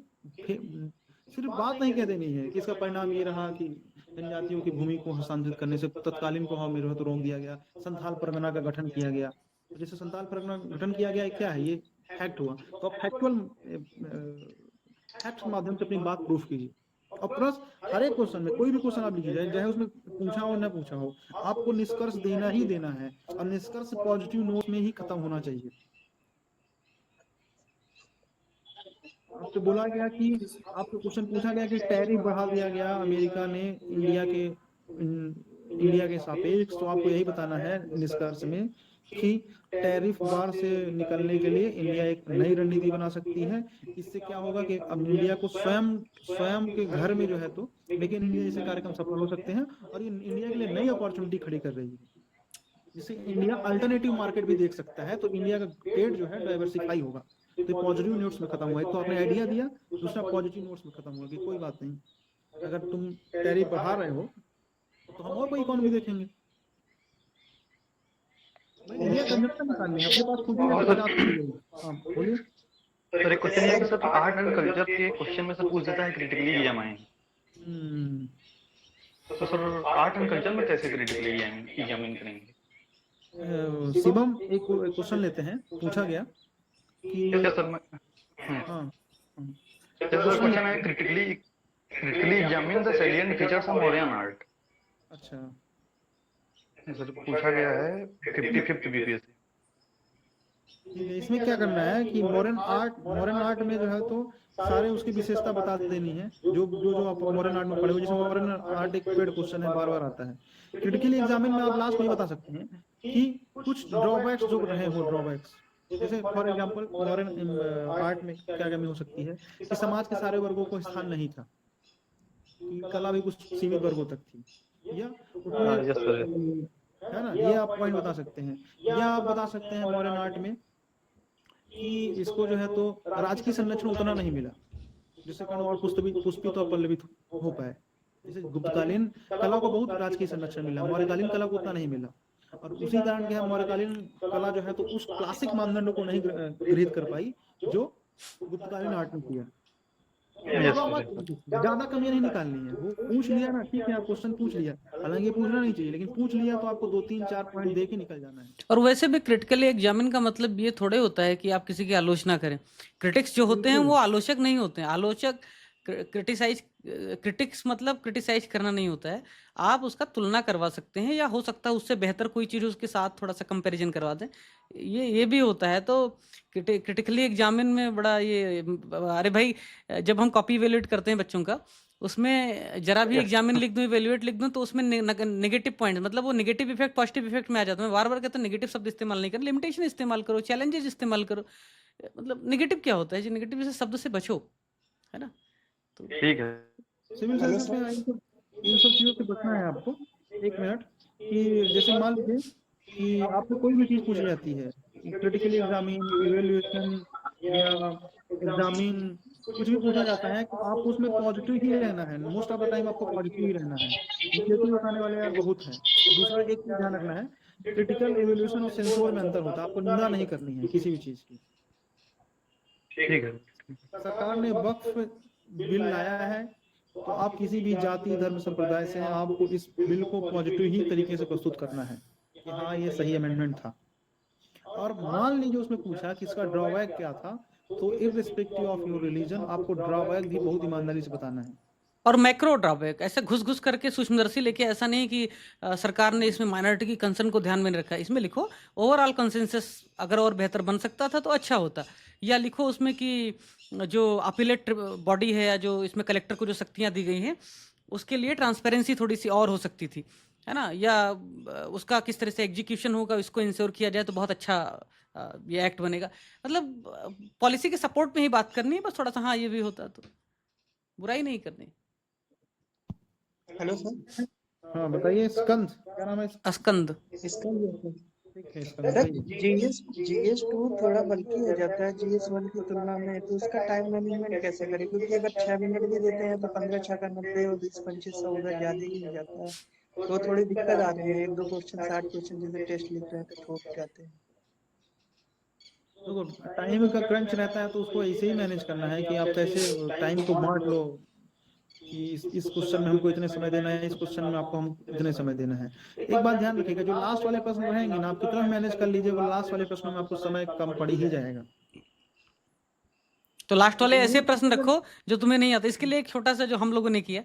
सिर्फ बात नहीं कह देनी है कि इसका परिणाम ये रहा कि जनजातियों की भूमि को हस्तांतरित करने से तत्कालीन प्रभाव में तो रोक दिया गया, संथाल परगना का गठन किया गया। तो जैसे संथाल परगना गठन किया गया, क्या है, ये फैक्ट हुआ, तो आप फैक्ट के माध्यम से अपनी बात प्रूफ कीजिए। और प्लस हर एक क्वेश्चन में, कोई भी क्वेश्चन आप लिखिए, चाहे उसमें पूछा हो ना पूछा हो, आपको निष्कर्ष देना ही देना है, और निष्कर्ष पॉजिटिव नोट में ही खत्म होना चाहिए। आपसे बोला गया कि आपको क्वेश्चन पूछा गया कि टैरिफ बढ़ा दिया गया अमेरिका ने इंडिया के सापेक्ष, तो आपको यही बताना है निष्कर्ष में कि टैरिफ बार से निकलने के लिए इंडिया एक नई रणनीति बना सकती है। इससे क्या होगा कि अब इंडिया को स्वयं के घर में जो है तो मेक इन इंडिया जैसे कार्यक्रम सफल हो सकते हैं, और ये इंडिया के लिए नई अपॉर्चुनिटी खड़ी कर रही है, जिससे इंडिया अल्टरनेटिव मार्केट भी देख सकता है। तो इंडिया का ट्रेड जो है डाइवर्सिफाई होगा। तो पॉजिटिव नोट्स में खत्म हुआ। तो आपने आइडिया दिया, दूसरा पॉजिटिव नोट्स में खत्म हुआ कि कोई बात नहीं, अगर तुम टैरिफ बढ़ा रहे हो तो हम और कोई इकोनॉमी देखेंगे। इंडिया कंजप्शन निकालनी है अपने पास खुद ही। हाँ बोलिए सर, एक क्वेश्चन है सर, आर्ट एंड कल्चर के क्वेश्चन में सर पूछ देता है क्रिटिकली एग्जामाइन। तो सर आर्ट एंड कल्चर में कैसे क्रिटिकली एग्जामिन करेंगे? शिवम, एक क्वेश्चन लेते हैं, पूछा गया कि क्या सर मैं सर क्वेश्चन है critically examine the salient features of modern art. अच्छा सर पूछा गया है 55th बीपीएससी। इसमें क्या करना है कि मॉडर्न आर्ट में जो है तो सारे उसकी विशेषता बता देनी है, जो आप मॉडर्न आर्ट में पढ़े हो। जैसे मॉडर्न आर्ट एक पेड क्वेश्चन है, बार आता है। क्रिटिकली एग्जामिन में आप लास्ट में बता सकते हैं कि कुछ ड्रॉबैक्स जो रहे हो, ड्रॉबैक्स जैसे फॉर एग्जांपल मॉडर्न आर्ट में क्या कमी हो सकती है कि समाज के सारे वर्गों को स्थान नहीं था, कला भी कुछ सीमित वर्गों तक थी, या है ना, ये आप पॉइंट बता सकते हैं। या आप बता सकते हैं मॉडर्न आर्ट में कि इसको जो है तो राजकीय संरक्षण उतना नहीं मिला, जिससे कारण और पुष्पित और पल्लवित हो पाए। जैसे गुप्तकालीन कला को बहुत राजकीय संरक्षण मिला, मौर्यकालीन कला को उतना नहीं मिला, और उसी कारण क्या है मौर्यकालीन कला जो है तो उस क्लासिक मानदंडों को नहीं गृहीत कर पाई जो गुप्तकालीन आर्ट में किया। ज्यादा कमियां नहीं निकालनी है। वो पूछ लिया ना, ठीक है, आप क्वेश्चन पूछ लिया, हालांकि पूछना नहीं चाहिए, लेकिन पूछ लिया तो आपको 2-3-4 पॉइंट दे के निकल जाना है। और वैसे भी क्रिटिकली एग्जामिन का मतलब ये थोड़े होता है कि आप किसी की आलोचना करें। क्रिटिक्स जो होते हैं वो आलोचक नहीं होते हैं। आलोचक क्रिटिक्स मतलब क्रिटिसाइज करना नहीं होता है। आप उसका तुलना करवा सकते हैं, या हो सकता है उससे बेहतर कोई चीज़ उसके साथ थोड़ा सा कंपैरिजन करवा दें, ये भी होता है। तो क्रिटिकली एग्जामिन में बड़ा ये, अरे भाई जब हम कॉपी इवेल्युएट करते हैं बच्चों का, उसमें जरा भी एग्जामिन लिख दूं, इवेल्युएट लिख दूं, तो उसमें नेगेटिव पॉइंट, मतलब वो नेगेटिव इफेक्ट पॉजिटिव इफेक्ट में आ जाता है। मैं बार बार कहता हूँ नेगेटिव शब्द इस्तेमाल नहीं करो, लिमिटेशन इस्तेमाल करो, चैलेंजेस इस्तेमाल करो। मतलब नेगेटिव क्या होता है जी, नेगेटिव से शब्द से बचो, है ना। तो ठीक है, सिविल सर्विस में इन सब चीजों से बचना है आपको। 1 मिनट, कि जैसे मान लीजिए कि आपको कोई भी चीज पूछी जाती है, क्रिटिकली एग्जामिन, इवेल्युएशन या एग्जामिन कुछ भी पूछा जाता है तो आपको उसमें पॉजिटिव ही रहना है। मोस्ट ऑफ द टाइम आपको पॉजिटिव ही रहना है। निगेटिव बताने वाले यार बहुत हैं। दूसरा एक चीज ध्यान रखना है, क्रिटिकल, इवेल्युएशन और सेंसोर में अंतर होता है। आपको निंदा नहीं करनी है किसी भी चीज की। ठीक है। सरकार ने वक्फ बिल लाया है तो आप किसी भी जाति, धर्म, संप्रदाय से हैं, आपको इस बिल को पॉजिटिव ही तरीके से प्रस्तुत करना है कि हाँ ये सही अमेंडमेंट था। और मान लीजिए उसमें पूछा कि इसका ड्रॉबैक क्या था, तो इररिस्पेक्टिव ऑफ योर रिलीजन आपको ड्रॉबैक भी बहुत ईमानदारी से बताना है। और मैक्रो ड्रॉबैक, ऐसे घुस घुस करके सूक्ष्मदर्शी लेके ऐसा नहीं कि सरकार ने इसमें माइनॉरिटी की कंसर्न को ध्यान में रखा है। इसमें लिखो ओवरऑल कंसेंसस अगर और बेहतर बन सकता था तो अच्छा होता, या लिखो उसमें कि जो अपीलेट बॉडी है या जो इसमें कलेक्टर को जो शक्तियां दी गई हैं उसके लिए ट्रांसपेरेंसी थोड़ी सी और हो सकती थी, है ना, या उसका किस तरह से एग्जीक्यूशन होगा इसको इंश्योर किया जाए तो बहुत अच्छा ये एक्ट बनेगा। मतलब पॉलिसी के सपोर्ट में ही बात करनी है, बस थोड़ा सा हाँ ये भी होता तो बुराई नहीं करनी। Hello sir. हाँ बताइए। स्कंद, क्या नाम है? स्कंद। ठीक है, सर स्कंद। जीएस 2 थोड़ा बल्कि हो जाता है जीएस 1 की तुलना में, तो उसका टाइम मैनेजमेंट कैसे करें? क्योंकि अगर 6 मिनट भी देते हैं तो 15 6 का 90 और 20-25 सौ उधर ज्यादा ही हो जाता है। तो थोड़ी दिक्कत आ रही है। 1-2 क्वेश्चन 60 क्वेश्चन जैसे टेस्ट लिख रहे हैं तो ठोक जाते हैं। देखो टाइम का क्रंच रहता है तो उसको ऐसे ही मैनेज करना है कि आप कैसे टाइम को बांट लो कि इस क्वेश्चन में हमको इतने समय देना है, इस क्वेश्चन में आपको हम इतने समय देना है। एक बात ध्यान रखिएगा, जो लास्ट वाले प्रश्न रहेंगे ना, आप कितना मैनेज कर लीजिए, वो लास्ट वाले प्रश्न में आपको समय कम पड़ ही जाएगा। तो लास्ट वाले ऐसे प्रश्न रखो जो तुम्हें नहीं आता। इसके लिए एक छोटा सा जो हम लोगों ने किया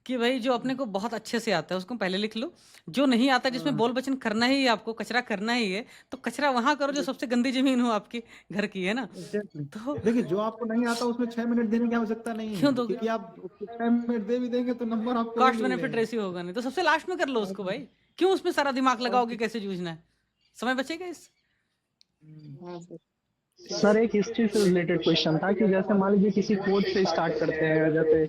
कि भाई जो अपने को बहुत अच्छे से आता है उसको पहले लिख लो, जो नहीं आता जिसमें बोल बचन करना ही है, आपको कचरा करना ही है तो कचरा वहां करो जो सबसे गंदी जमीन हो आपके घर की, है ना। तो देखिए जो आपको नहीं आता उसमें 6 मिनट देने की आवश्यकता नहीं है, क्यों दोगे? क्योंकि आप 6 मिनट दे भी देंगे तो नंबर आपको कॉस्ट नहीं बेनिफिट मिलेगा। रेशियो होगा नहीं, तो सबसे लास्ट में कर लो उसको भाई। क्यों उसमें सारा दिमाग लगाओगे कैसे जूझना है, समय बचेगा इस। हाँ सर। सर एक हिस्ट्री से रिलेटेड क्वेश्चन था कि जैसे मान लीजिए किसी कोड से स्टार्ट करते हैं, जैसे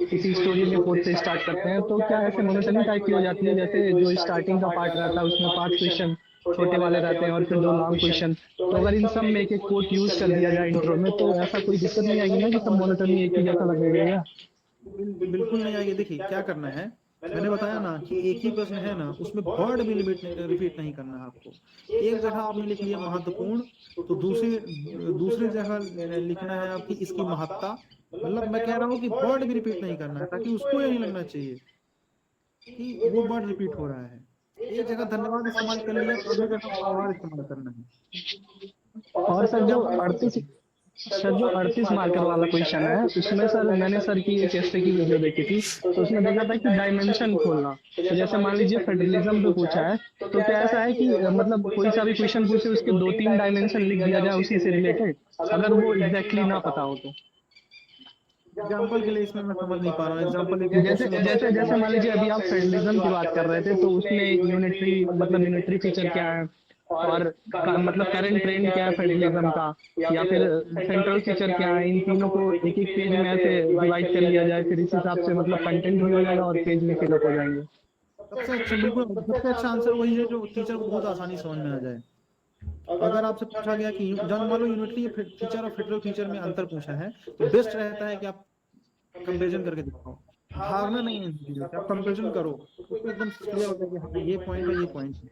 किसी स्टोरी में कोड से स्टार्ट करते हैं, तो क्या ऐसे मोनोटोनी टाइप की हो जाती है? जैसे जो स्टार्टिंग का पार्ट रहता है उसमें 5 क्वेश्चन छोटे वाले रहते हैं और फिर 2 लॉन्ग क्वेश्चन, तो अगर इन सब में एक एक कोड यूज कर दिया जाए इंट्रो में तो ऐसा कोई दिक्कत नहीं आएगी ना कि सब मोनोटोनी एक ही जैसा लगेगा? बिल्कुल नहीं आएगी। देखिए क्या करना है, मैंने बताया ना कि एक ही प्रश्न है ना, उसमें वर्ड भी रिपीट नहीं करना है आपको। एक जगह आपने लिख लिया महत्वपूर्ण, तो दूसरी जगह लिखना है आपकी इसकी महत्ता। मतलब मैं कह रहा हूँ कि वर्ड भी रिपीट नहीं करना है, ताकि उसको ये नहीं लगना चाहिए कि वो वर्ड रिपीट हो रहा है। एक जगह धन्यवाद इस्तेमाल कर लिया तो अगली जगह आभार इस्तेमाल करना है। और सर जो 38 मार्कर वाला क्वेश्चन है उसमें सर मैंने सर की एक ऐसे की वीडियो देखी थी, तो उसमें देखा था कि डायमेंशन खोलना। तो जैसे मान लीजिए फेडरलिज्म पे पूछा है तो क्या ऐसा है कि मतलब कोई सा भी क्वेश्चन पूछे उसके 2-3 डायमेंशन लिख दिया जाए उसी से रिलेटेड, अगर वो एग्जैक्टली ना पता हो तो? एग्जाम्पल के लिए इसमें मैं समझ नहीं पा रहा हूँ। एग्जाम्पल जैसे जैसे जैसे मान लीजिए अभी आप फेडरलिज्म की बात कर रहे थे तो उसमें यूनिटरी फीचर क्या है और मतलब करंट ट्रेंड क्या है फेडरलिज्म का, या फिर सेंट्रल फीचर क्या है, इन तीनों को एक एक पेज में ऐसे डिवाइड कर लिया जाए, फिर इस हिसाब से मतलब कंटेंट भी हो जाएगा और पेज भी फिलअप हो जाएंगे। सबसे अच्छा, बिल्कुल सबसे अच्छा आंसर वही है जो टीचर को बहुत आसानी समझ में आ जाए। अगर आपसे पूछा गया कि मान लो यूनिटरी फीचर और फेडरल फीचर में अंतर पूछा है, तो बेस्ट रहता है कि आप कंपैरिजन करके दिखाओ। हारना नहीं है इन चीजों से, आप कंपैरिजन करो तो एकदम क्लियर होता है कि हाँ ये पॉइंट है, ये पॉइंट है।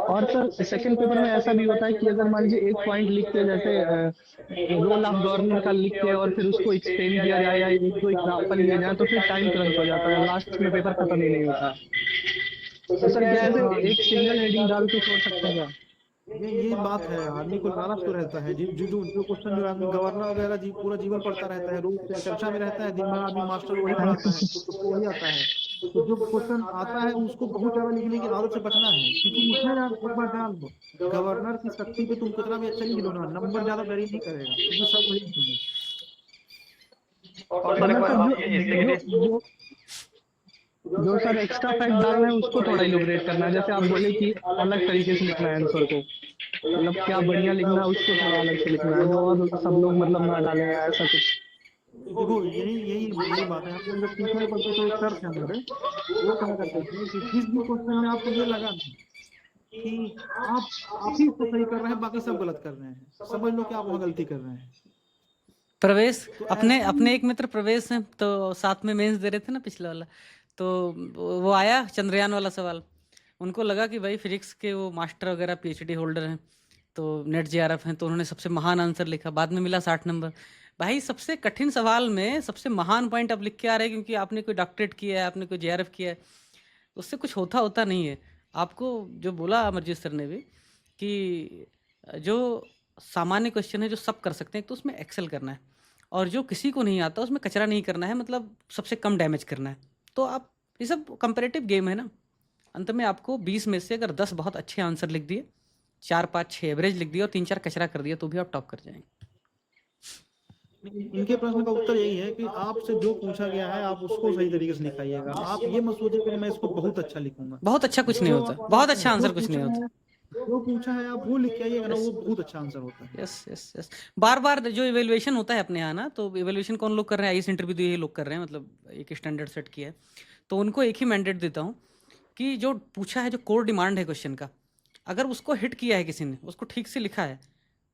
और सर सेकंड पेपर में ऐसा भी होता है कि अगर मान लीजिए एक पॉइंट लिख के जैसे रोल ऑफ गवर्नमेंट का लिख के और फिर उसको एक्सप्लेन किया जाए या एक दो एग्जाम्पल लिया जाए तो फिर टाइम क्रंच हो जाता है, लास्ट में पेपर खत्म ही नहीं होता। तो सर क्या ऐसे एक सिंगल हेडिंग डाल के छोड़ सकते हैं क्या? ये बात है, आदमी को लालच तो रहता है। जो क्वेश्चन जो आदमी गवर्नर वगैरह पूरा जीवन पढ़ता रहता है, रोज चर्चा में रहता है, दिन भर आदमी मास्टर वही पढ़ाता है तो उसको वही आता है। तो जो क्वेश्चन आता है उसको बहुत ज्यादा लिखने की आदत से बचना है, क्योंकि उसमें ना एक बार ध्यान दो, गवर्नर की शक्ति पे तुम कितना भी अच्छा लिख लो ना, नंबर ज्यादा वेरी नहीं करेगा, क्योंकि सब वही लिखेंगे। और सर एक बार आप ये ऐसे के लिए जो सर एक्स्ट्रा फैक्ट डालना है उसको थोड़ा इलैबोरेट करना है, जैसे आप बोले कि अलग तरीके से लिखना है आंसर को, मतलब क्या बढ़िया लिखना है उसको थोड़ा अलग से लिखना है, जो और सब लोग मतलब ना डालें ऐसा कुछ। देखो यही बात है। हम जब टीचर पढ़ते तो एक सर थे हमारे, वो कहा करते थे कि जिस भी क्वेश्चन में आपको ये लगा कि आप ही तो सही कर रहे हैं, बाकी सब गलत कर रहे हैं, समझ लो कि आप वहाँ गलती कर रहे हैं। प्रवेश तो अपने ऐसा अपने एक मित्र प्रवेश हैं, तो साथ में मेंस दे रहे थे ना पिछला वाला, तो वो आया चंद्रयान वाला सवाल, उनको लगा कि भाई फिजिक्स के वो मास्टर वगैरह पीएचडी होल्डर हैं, तो नेट जेआरएफ हैं, तो उन्होंने सबसे महान आंसर लिखा, बाद में मिला 60 नंबर। भाई सबसे कठिन सवाल में सबसे महान पॉइंट आप लिख के आ रहे हैं क्योंकि आपने कोई डॉक्टरेट किया है, आपने कोई जेआरएफ किया है, उससे कुछ होता होता नहीं है। आपको जो बोला अमरजीत सर ने भी कि जो सामान्य क्वेश्चन है जो सब कर सकते हैं तो उसमें एक्सेल करना है, और जो किसी को नहीं आता उसमें कचरा नहीं करना है, मतलब सबसे कम डैमेज करना है। तो आप ये सब कंपेरेटिव गेम है ना, अंत में आपको 20 में से अगर 10 बहुत अच्छे आंसर लिख दिए, 4 5 6 एवरेज लिख दिया और 3 4 कचरा कर दिया, तो भी आप टॉप कर जाएंगे। इनके प्रश्न का उत्तर यही है कि आपसे जो पूछा गया है आप उसको सही तरीके से लिखाइएगा। आप ये मत सोचिए कि मैं इसको बहुत अच्छा लिखूंगा। बहुत अच्छा कुछ नहीं जो होता, आपको बहुत आता अच्छा है, आंसर जो कुछ नहीं पूछा होता। है, जो पूछा है आप वो लिख के आइएगा ना, वो बहुत अच्छा आंसर होता है। यस यस यस, बार बार जो इवेल्युएशन होता है अपने यहाँ ना, तो इवेल्युएशन कौन लोग कर रहे हैं, आईएएस इंटरव्यू तो ये लोग कर रहे हैं, मतलब एक स्टैंडर्ड सेट किया है, तो उनको एक ही मैंडेट देता हूँ कि जो पूछा है, जो कोर डिमांड है क्वेश्चन का, अगर उसको हिट किया है किसी ने, उसको ठीक से लिखा है,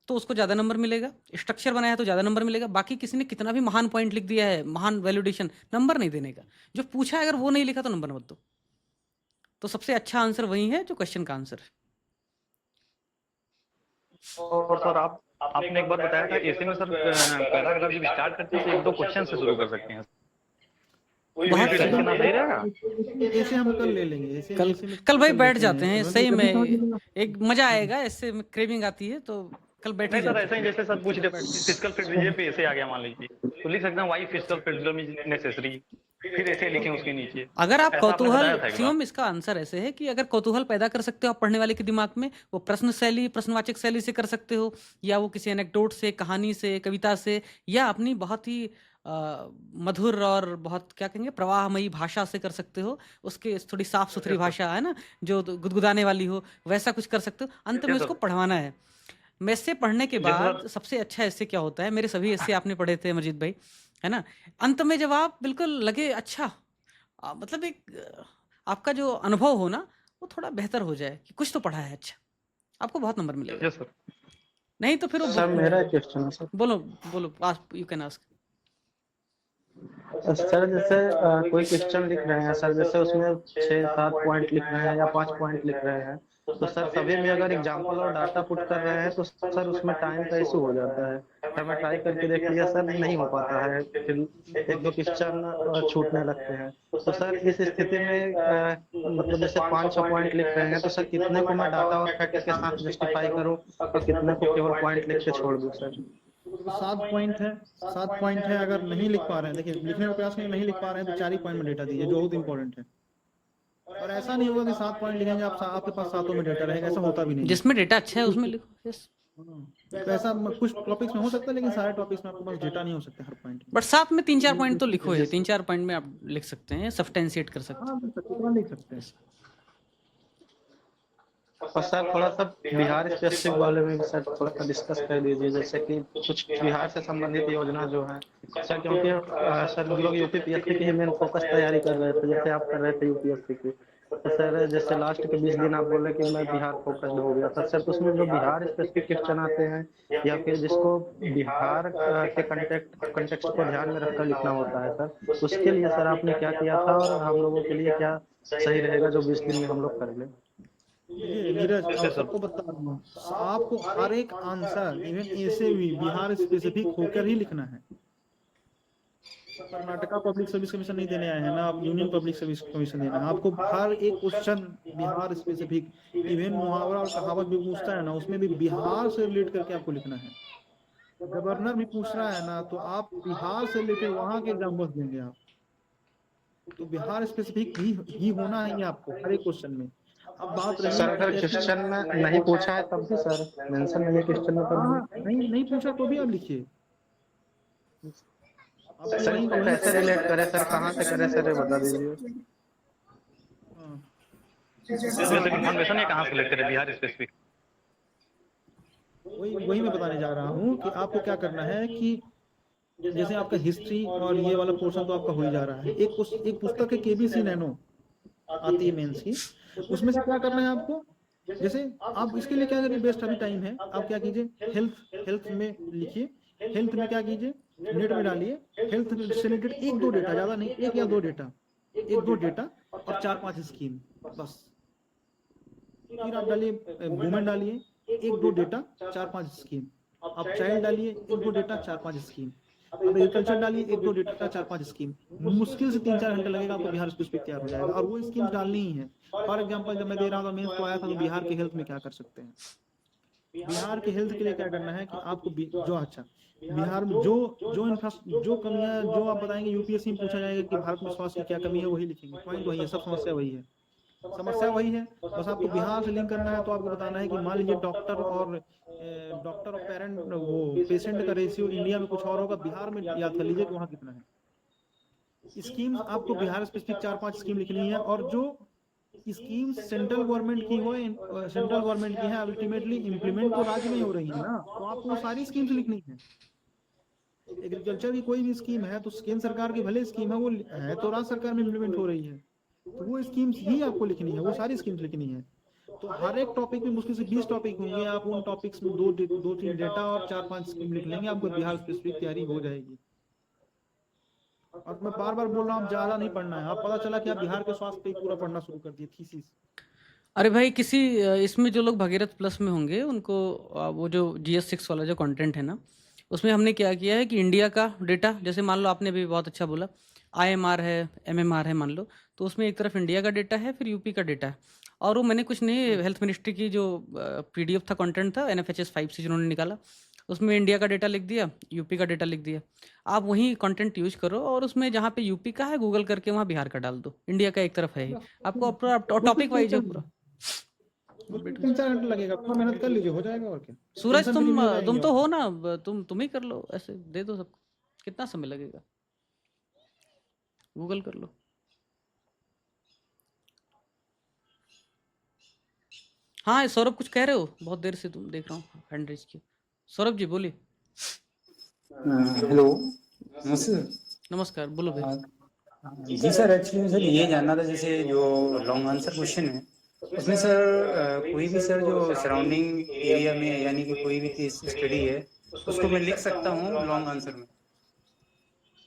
तो उसको ज़्यादा नंबर मिलेगा, स्ट्रक्चर बनाया है तो ज़्यादा नंबर मिलेगा। बाकी किसी ने कितना भी महान पॉइंट लिख दिया है, महान वैलिडेशन, नंबर नहीं देने का। जो पूछा है अगर वो नहीं लिखा तो नंबर मत दो। तो सबसे अच्छा आंसर वही है जो क्वेश्चन का आंसर है। और सर आपने एक बार बताया था ऐसे में सर पैराग्राफ जब स्टार्ट करते हैं तो एक दो क्वेश्चन से शुरू कर सकते हैं, बहुत रिपीट करना सही रहेगा। ऐसे हम कल ले लेंगे, ऐसे कल ऐसे में कल भाई कल बैठ लेते जाते हैं हैं। सही जल्दी समझ में, लीजिएगा। एक मजा आएगा, इससे क्रेविंग आती है, तो कल बैठ ही नहीं सर जाते ऐसा ही हैं। जैसे सर पूछ रहे फिजिकल फिटनेस पे ऐसे आ गया मान लीजिए, तो लिख सकते हैं why physical fitness is necessary, फिर ऐसे लिखें उसके नीचे। अगर आप ऐसा आपने कौतूहल, बताया था एक बार। शिवम इसका आंसर ऐसे है कि अगर कौतूहल पैदा कर सकते हो आप पढ़ने वाले के दिमाग में, वो प्रश्न शैली, प्रश्नवाचक शैली से कर सकते हो, या वो किसी एनेक्डोट से, कहानी से, कविता से, या अपनी बहुत ही मधुर और बहुत क्या कहेंगे प्रवाहमयी भाषा से कर सकते हो, उसके थोड़ी साफ सुथरी भाषा है ना, जो गुदगुदाने वाली हो, वैसा कुछ कर सकते हो। अंत में Yes, उसको sir. पढ़वाना है। मैसे पढ़ने के Yes, बाद sir. सबसे अच्छा ऐसे क्या होता है, मेरे सभी ऐसे आपने पढ़े थे अमरजीत भाई, है ना, अंत में जब आप बिल्कुल लगे अच्छा, मतलब एक आपका जो अनुभव हो ना वो थोड़ा बेहतर हो जाए कि कुछ तो पढ़ा है अच्छा, आपको बहुत नंबर मिलेगा। Yes, sir. नहीं तो फिर वो सर मेरा एक क्वेश्चन है सर। बोलो बोलो, यू कैन आस्क। सर जैसे कोई क्वेश्चन लिख रहे हैं सर, जैसे उसमें 6 7 पॉइंट लिख रहे हैं या 5 पॉइंट लिख रहे हैं, तो सर सभी में अगर एग्जांपल और डाटा पुट कर रहे हैं तो सर उसमें टाइम का इशू हो जाता है। सर मैं ट्राई करके देख लिया सर, नहीं हो पाता है, फिर एक दो क्वेश्चन छूटने लगते हैं। तो सर इस स्थिति में मतलब जैसे 5 6 पॉइंट लिख रहे हैं तो सर कितने को मैं डाटा और फैक्ट के साथ जस्टिफाई करूँ और कितने को केवल पॉइंट लिख के छोड़ दूँ सर? 7 पॉइंट है, 7 पॉइंट है, अगर नहीं लिख पा रहे हैं, देखिए लिखने का प्रयास करें, नहीं लिख पा रहे हैं तो 4 ही पॉइंट में डेटा दीजिए जो बहुत इंपॉर्टेंट है। और ऐसा नहीं होगा कि 7 पॉइंट लिखेंगे आप, आपके पास 7 में डेटा रहेगा, ऐसा होता भी नहीं है। जिसमें डेटा अच्छा है उसमें लिखो। यस, तो ऐसा कुछ टॉपिक्स में हो सकता है, लेकिन सारे टॉपिक्स में आपके पास डेटा नहीं हो सकते हर पॉइंट में। बट साथ में 3 4 पॉइंट तो लिखो ही, 3 4 पॉइंट में आप लिख सकते हैं, सब्सटेंशिएट कर सकते हैं। हाँ, इतना लिख सकते हैं। और सर थोड़ा सा बिहार स्पेसिफिक वाले में भी सर थोड़ा सा डिस्कस कर दीजिए, जैसे कि कुछ बिहार से संबंधित योजना जो है सर, क्योंकि सर हम लोग यूपीपीएससी की ही मेन फोकस तैयारी कर रहे थे, जैसे आप कर रहे थे यूपीएससी की, तो सर जैसे लास्ट के 20 दिन आप बोले कि मैं बिहार फोकस्ड हो गया सर, तो उसमें जो बिहार स्पेसिफिक क्वेश्चन आते हैं या फिर जिसको बिहार के कंटेक्स्ट को ध्यान में रखकर लिखना होता है सर, उसके लिए सर आपने क्या किया था और हम लोगों के लिए क्या सही रहेगा जो 20 दिन में हम लोग कर लें? देखिए नीरज, आप सबको बता रहा हूँ, आपको हर एक आंसर इवन ऐसे भी बिहार स्पेसिफिक होकर ही लिखना है। कर्नाटका पब्लिक सर्विस कमीशन नहीं देने आए हैं ना, आप यूनियन पब्लिक सर्विस कमीशन देना है आपको। हर एक क्वेश्चन बिहार स्पेसिफिक, इवन मुहावरा और कहावत भी पूछता है ना, उसमें भी बिहार से रिलेट करके आपको लिखना है। गवर्नर भी पूछ रहा है ना, तो आप बिहार से लेकर वहां के एग्जाम्पल्स देंगे आप, तो बिहार स्पेसिफिक ही होना है ये आपको हर एक क्वेश्चन में। अब बात रही सर अगर क्वेश्चन में नहीं पूछा है तब भी सर मेंशन नहीं है क्वेश्चन में तब भी? नहीं पूछा तो भी आप लिखिए। सर इसको कैसे रिलेट करें सर, कहाँ से करें सर, ये बता दीजिए। जैसे इन्फॉर्मेशन ये कहाँ से लेते हैं बिहार स्पेसिफिक? वही मैं बताने जा रहा हूँ कि आपको क्या करना है कि जैसे आपका हिस्ट्री और ये वाला पोर्शन तो आपका हो ही जा रहा है। एक पुस्तक है केबीसी नैनो आती है मेंस की, उसमें से क्या करना है आपको, जैसे आप इसके लिए क्या करिए, बेस्ट अभी टाइम है, आप क्या कीजिए, हेल्थ में लिखिए, हेल्थ में क्या कीजिए, नेट में डालिए हेल्थ से रिलेटेड 1-2 डेटा, ज्यादा नहीं, 1 या 2 डेटा, 1-2 डेटा और 4-5 स्कीम बस। फिर आप डालिए वुमेन, डालिए 1-2 डेटा 4-5 स्कीम, आप चाइल्ड डालिए 1-2 डेटा 4-5 स्कीम, आप एग्रीकल्चर डालिए 1-2 डेटा 4-5 स्कीम। मुश्किल से 3-4 घंटे लगेगा, आपको बिहार स्पेसिफिक तैयार हो जाएगा, और वो स्कीम्स डालनी ही है। फॉर एग्जाम्पल जब मैं दे रहा था मेंस को आया था, तो बिहार के हेल्थ में क्या कर सकते हैं, बिहार के हेल्थ के लिए क्या करना है कि आपको बिहार में जो कमियां जो आप बताएंगे, यूपीएससी में पूछा जाएगा कि भारत में स्वास्थ्य की क्या कमी है, वही लिखेंगे, पॉइंट वही है, सब समस्या वही है, बस आपको बिहार से लिंक करना है। तो आपको बताना है कि मान लीजिए डॉक्टर और पेरेंट, वो पेशेंट का रेशियो इंडिया में कुछ और होगा, बिहार में याद कर लीजिए कि वहाँ कितना है। स्कीम्स आपको बिहार स्पेसिफिक 4-5 स्कीम लिखनी है, और जो स्कीम सेंट्रल गवर्नमेंट की हो, सेंट्रल गवर्नमेंट की है, अल्टीमेटली इम्प्लीमेंट तो राज्य में हो रही है ना, तो आपको वो सारी स्कीम्स लिखनी है। एग्रीकल्चर की कोई भी स्कीम है तो केंद्र सरकार की भले स्कीम है, वो है तो राज्य सरकार में इम्प्लीमेंट हो रही है, तो वो स्कीम्स ही आपको लिखनी है, वो सारी स्कीम्स लिखनी है। तो हर एक टॉपिक में मुश्किल से 20 टॉपिक होंगे, आप उन टॉपिक्स में 2-3 डेटा और 4-5 स्कीम लिख लेंगे, आपको बिहार स्पेसिफिक तैयारी हो जाएगी। और मैं बार बार बोल रहा हूँ, ज्यादा नहीं पढ़ना है। आप पता चला कि आप बिहार के स्वास्थ्य पे पूरा पढ़ना शुरू कर दिए, थीसिस। अरे भाई किसी इसमें जो लोग भगीरथ प्लस में होंगे उनको वो जो GS6 वाला जो कंटेंट है ना, उसमें हमने क्या किया है कि इंडिया का डेटा, जैसे मान लो आपने भी बहुत अच्छा बोला, IMR है, MMR है मान लो, तो उसमें एक तरफ इंडिया का डेटा है, फिर यूपी का डेटा है, और वो मैंने कुछ नहीं, हेल्थ मिनिस्ट्री की जो PDF था, कंटेंट था NFHS 5 से जिन्होंने निकाला, उसमें इंडिया का डेटा लिख दिया, यूपी का डेटा लिख दिया। आप वही कंटेंट यूज करो, और उसमें जहाँ पे यूपी का है गूगल करके वहाँ बिहार का डाल दो, इंडिया का एक तरफ है ही, आपको टॉपिक वाइज है पूरा। 3-4 घंटे लगेगा, थोड़ा मेहनत कर लीजिए, हो जाएगा। और क्या, सूरज टेंशन फ्री में हो तुम जाएंगे तो आप। हो ना, तुम ही कर लो, ऐसे दे दो सबको, कितना समय लगेगा, गूगल कर लो। हाँ सौरभ कुछ कह रहे हो, बहुत देर से तुम देख रहा हूँ हैंड रेज की। सौरभ जी बोलिए। हेलो, नमस्ते। नमस्कार, बोलो भाई। जी सर, एक्चुअली सर ये जानना था, जैसे जो लॉन्ग आंसर क्वेश्चन है उसमें सर कोई भी सर जो सराउंडिंग एरिया में, यानी कि कोई भी केस स्टडी है, उसको मैं लिख सकता हूँ लॉन्ग आंसर में,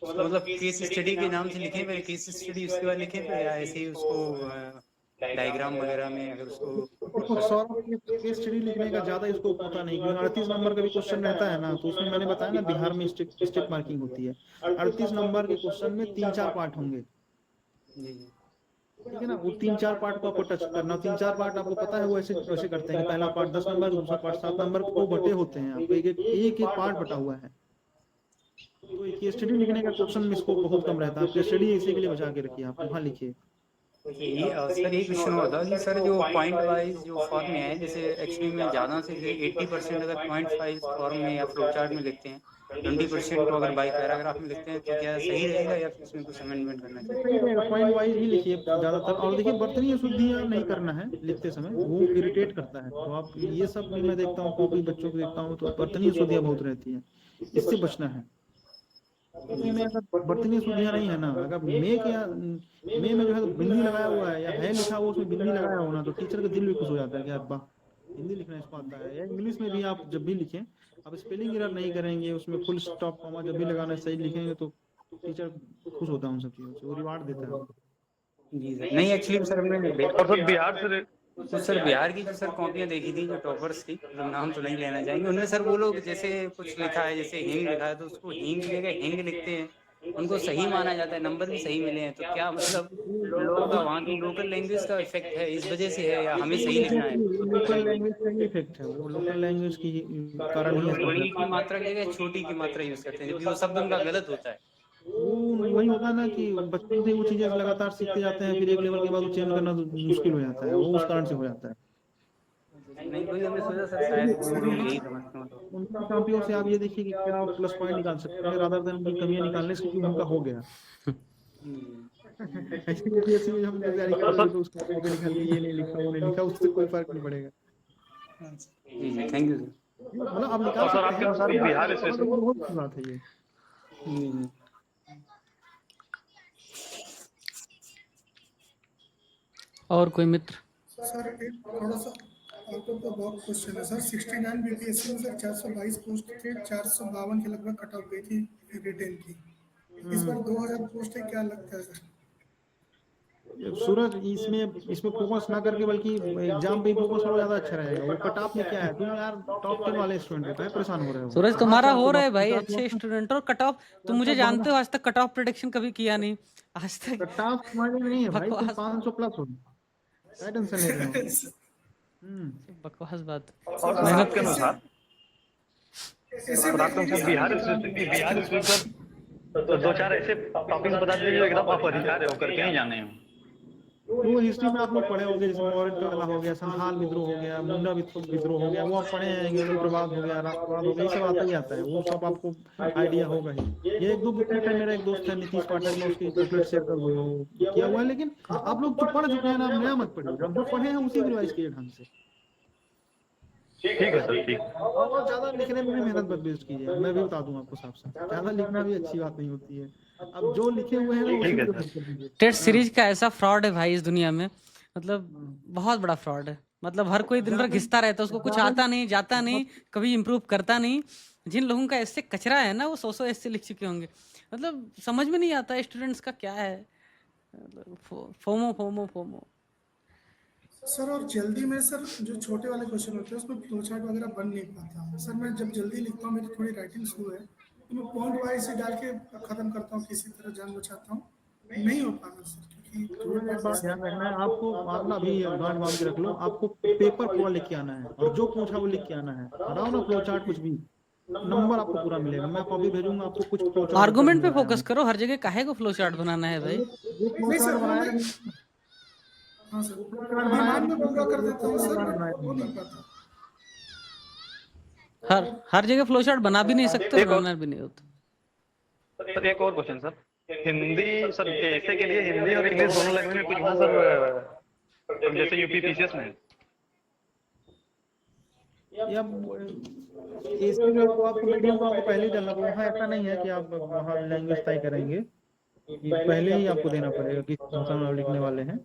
उसको मतलब केस स्टडी के नाम से लिखें, फिर केस स्टडी उसके बाद लिखें, फिर या ऐसे ही उसको डायग्राम वगैरह में अगर उसको। सौरभ, केस स्टडी लिखने का ज्यादा इसको होता नहीं, क्योंकि 38 नंबर का भी क्वेश्चन रहता है ना, तो उसमें मैंने बताया ना बिहार में स्टेट मार्किंग होती है। 38 नंबर के क्वेश्चन में 3-4 पार्ट होंगे, जी ठीक है ना, वो 3-4 पार्ट को आपको टच करना। 3-4 पार्ट आपको पता है, वो ऐसे वैसे करते हैं कि पहला पार्ट 10 नंबर, दूसरा पार्ट 7 नंबर को बटे होते हैं, आपको एक पार्ट बटा हुआ है। तो केस स्टडी लिखने का क्वेश्चन में स्कोप बहुत कम रहता है, केस स्टडी इसी के लिए बचा के रखिए, आप वहाँ लिखिए। ये सर एक क्वेश्चन होता है कि सर जो पॉइंट वाइज जो फॉर्म में है, जैसे एक्चुअली में ज़्यादा से 80% अगर पॉइंट वाइज फॉर्म में या फ्लो चार्ट में लिखते हैं, 20% को अगर बाई पैराग्राफ में लिखते हैं, तो क्या सही रहेगा या फिर उसमें कुछ अमेंडमेंट करना चाहिए? सही रहेगा, पॉइंट वाइज ही लिखिए ज्यादातर। और देखिए, बर्तनीय शुद्धियां नहीं करना है लिखते समय, वो इरिटेट करता है। तो आप ये सब भी, मैं देखता हूँ कॉपी बच्चों को देखता हूँ, तो बर्तनीय शुद्धियां बहुत रहती है, इससे बचना है। कॉपी में अगर बर्तनीय शुद्धियां नहीं है ना, अगर मे में जो है तो बिंदी लगाया हुआ है या है लिखा हुआ उसमें बिंदी लगाया हुआ ना, तो टीचर का दिल भी खुश हो जाता है कि अब्बा हिंदी लिखना इसको आता है। या इंग्लिश में भी आप जब भी लिखें, आप स्पेलिंग एरर नहीं करेंगे, उसमें फुल स्टॉप कॉमा जब भी लगाना सही लिखेंगे, तो टीचर खुश होता है उन सब चीजों से, वो रिवार्ड देता है। जी सर, नहीं एक्चुअली सर मैंने और सर बिहार से तो सर बिहार की जो सर कॉपियाँ देखी थी जो टॉपर्स थी, मतलब नाम तो नहीं लेना चाहेंगे, उनमें सर वो लोग जैसे कुछ लिखा है, जैसे हिंग लिखा है तो उसको हिंग की जगह हिंग लिखते हैं, उनको सही माना जाता है, नंबर भी सही मिले हैं, तो क्या मतलब लोगों का वहाँ की लोकल लैंग्वेज का इफेक्ट है, इस वजह से है, या हमें सही लिखना है? लोकल लैंग्वेज का ही इफेक्ट है, वो लोकल लैंग्वेज की कारण वो ही लोग ऐसा बड़ी होता की मात्रा की जगह छोटी की मात्रा यूज करते हैं, जबकि वो शब्द उनका गलत होता है। वो वही होता है ना कि बचपन से वो चीजें लगातार सीखते जाते हैं, फिर एक लेवल के बाद वो चेंज करना तो मुश्किल हो जाता है, वो उस कारण से हो जाता है। नहीं वही हमने सोचा सर शायद वो लोग यही समझते हो, तो उनकी कापियों से आप ये देखिए कि क्या प्लस पॉइंट निकाल सकते हैं, रादर देन उनकी कमियां निकालने से, क्योंकि उनका हो गया। यूपीएससी में हम तैयारी कर रहे तो उसका कॉपी निकाल के ये नहीं लिखा वो नहीं लिखा, उससे कोई फर्क नहीं पड़ेगा। जी जी थैंक यू सर। मतलब आप निकाल और सर सकते आपके हैं, अनुसार बिहार स्पेशल बहुत अच्छी बात है ये। और कोई मित्र? सर एक थोड़ा सा out of the box question है सर। 69 बीपीएससी में सर 422 पोस्ट थे, 452 के लगभग कट ऑफ गई थी रिटेन की। इस बार 2000 पोस्ट है, क्या लगता है सर? सूरज, इसमें फोकस ना करके बल्कि एग्जाम पे फोकस करो, ज्यादा अच्छा रहेगा। वो कट ऑफ में क्या है, तुम यार टॉप 10 वाले स्टूडेंट हो, तो परेशान हो रहे हो। सूरज तुम्हारा हो रहा है भाई, अच्छे स्टूडेंट और कट ऑफ, तुम मुझे जानते हो, आज तक कट ऑफ प्रेडिक्शन कभी किया नहीं आज तक। कट ऑफ तुम्हारे लिए नहीं है भाई, तुम बकवास 500 प्लस हो, क्या टेंशन ले रहे हो? बकवास बात। और मेहनत के अनुसार ऐसे और आपको सर बिहार स्कूल तो दो चार ऐसे टॉपिक्स बता दीजिए जो एकदम आप अधिकार है वो करके नहीं जाने हो। वो हिस्ट्री में आप लोग पढ़े होंगे, जैसे मौर्य वाला हो गया, संथाल विद्रोह हो गया, मुंडा विद्रोह हो गया, वो आप पढ़े हैं। उग्रवाद हो गया, राष्ट्रवाद हो गया, ये सब आता ही आता है, वो सब आपको आइडिया होगा ही। ये एक दो बुकलेट है, मेरा एक दोस्त है नीतीश पाठक, में उसकी बुकलेट शेयर कर किया हुआ है। लेकिन आप लोग जो पढ़ चुके हैं ना, आप नया मत पढ़िए, जो पढ़े हैं उसी रिवाइज कीजिए ढंग से। ठीक है सर, ठीक। और ज्यादा लिखने में भी मेहनत मत वेस्ट कीजिए, मैं भी बता दूं आपको साफ साफ, ज्यादा लिखना भी अच्छी बात नहीं होती है। अब जो लिखे हुए हैं ना, टेट सीरीज का ऐसा फ्रॉड है भाई इस दुनिया में, मतलब बहुत बड़ा फ्रॉड है। मतलब हर कोई दिन भर घिसता रहता है, उसको कुछ आता नहीं, जाता नहीं, कभी इम्प्रूव करता नहीं। जिन लोगों का ऐसे कचरा है ना, वो 100 ऐसे लिख चुके होंगे। मतलब समझ में नहीं आता स्टूडेंट्स का क्या है, फोमो फोमो फोमो। सर और जल्दी में सर जो छोटे वाले क्वेश्चन होते हैं उसमें फ्लो चार्ट वगैरह बन नहीं पाता सर। मैं जब जल्दी लिखता हूँ, मेरी थोड़ी राइटिंग स्लो है, तो मैं पॉइंट वाइज से डाल के खत्म करता हूँ, किसी तरह जान बचाता हूँ, नहीं हो पाता सर। क्योंकि एक बात ध्यान रखना है आपको, अपना भी बांध के रख लो, आपको पेपर पूरा लिख के आना है, और जो पूछा वो लिख के आना है। हटाओ ना फ्लो चार्ट, कुछ भी नंबर आपको पूरा मिलेगा। मैं कॉपी भेजूंगा आपको, कुछ फ्लो चार्ट आर्गुमेंट पे फोकस करो, हर जगह काहे को फ्लो चार्ट बनाना है भाई। नहीं सर, हाँ सर, डिमांड में पूरा कर देता हूँ सर, बट हो नहीं पाता। हर जगह फ्लो चार्ट बना भी नहीं सकते, बनाना भी नहीं होता। सर एक और क्वेश्चन सर, हिंदी सर ऐसे के लिए हिंदी और इंग्लिश दोनों लैंग्वेज में कुछ वहाँ सर जैसे यूपी पीसीएस में या इसमें जो आपको मीडियम को आपको पहले ही डालना पड़ेगा। वहाँ ऐसा नहीं है कि आप वहाँ लैंग्वेज तय करेंगे, पहले ही आपको देना पड़ेगा किस भाषा में आप लिखने वाले हैं।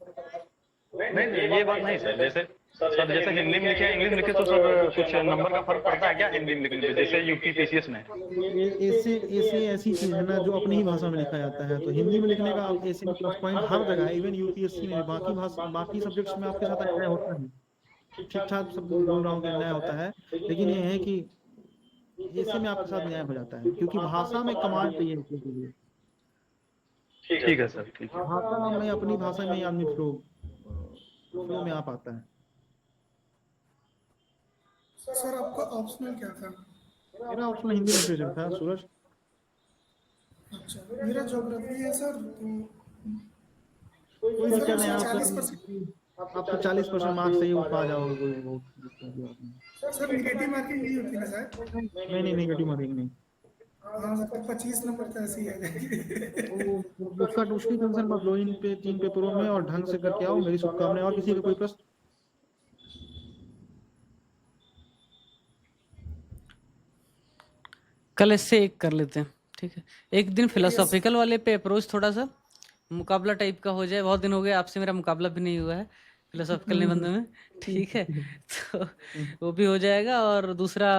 नहीं ये बात नहीं सर, जैसे सर जैसे हिंदी में लिखे इंग्लिश में लिखे तो सर कुछ नंबर का फर्क पड़ता है क्या हिंदी में लिखने में, जैसे यूपी पीसीएस में? ऐसे ऐसी चीज है ना जो अपनी ही भाषा में लिखा जाता है, तो हिंदी में लिखने का ऐसे प्लस पॉइंट हर जगह, इवन यूपीएससी में, बाकी भाषा बाकी सब्जेक्ट्स में आपके साथ अन्याय होता है, ठीक ठाक सब बोल रहा हूँ कि अन्याय होता है, लेकिन ये है कि ऐसे में आपके साथ न्याय हो जाता है, क्योंकि भाषा में कमांड चाहिए इसके लिए। ठीक है सर, ठीक है। भाषा में अपनी भाषा में आदमी फ्लो में आ पाता है। सर आपका ऑप्शनल क्या था? मेरा ऑप्शनल हिंदी लिटरेचर था सूरज। अच्छा, मेरा ज्योग्राफी है सर, तो कोई दिक्कत नहीं, 40% आपको 40% मार्क्स चाहिए, वो पा जाओगे, कोई बहुत सर नेगेटिव मार्किंग नहीं होती ना सर? नहीं, नेगेटिव मार्किंग नहीं। हाँ सर, 25 नंबर तो ऐसे ही आ जाएंगे। उसकी टेंशन मत लो, इन पे 3 पेपरों में और ढंग से करके आओ, मेरी शुभकामनाएं। और किसी का कोई प्रश्न? कल इससे एक कर लेते हैं, ठीक है? एक दिन फिलोसॉफिकल वाले पे अप्रोच थोड़ा सा मुकाबला टाइप का हो जाए। बहुत दिन हो गए आपसे मेरा मुकाबला भी नहीं हुआ है फिलोसॉफिकल निबंध में, ठीक है? तो वो भी हो जाएगा। और दूसरा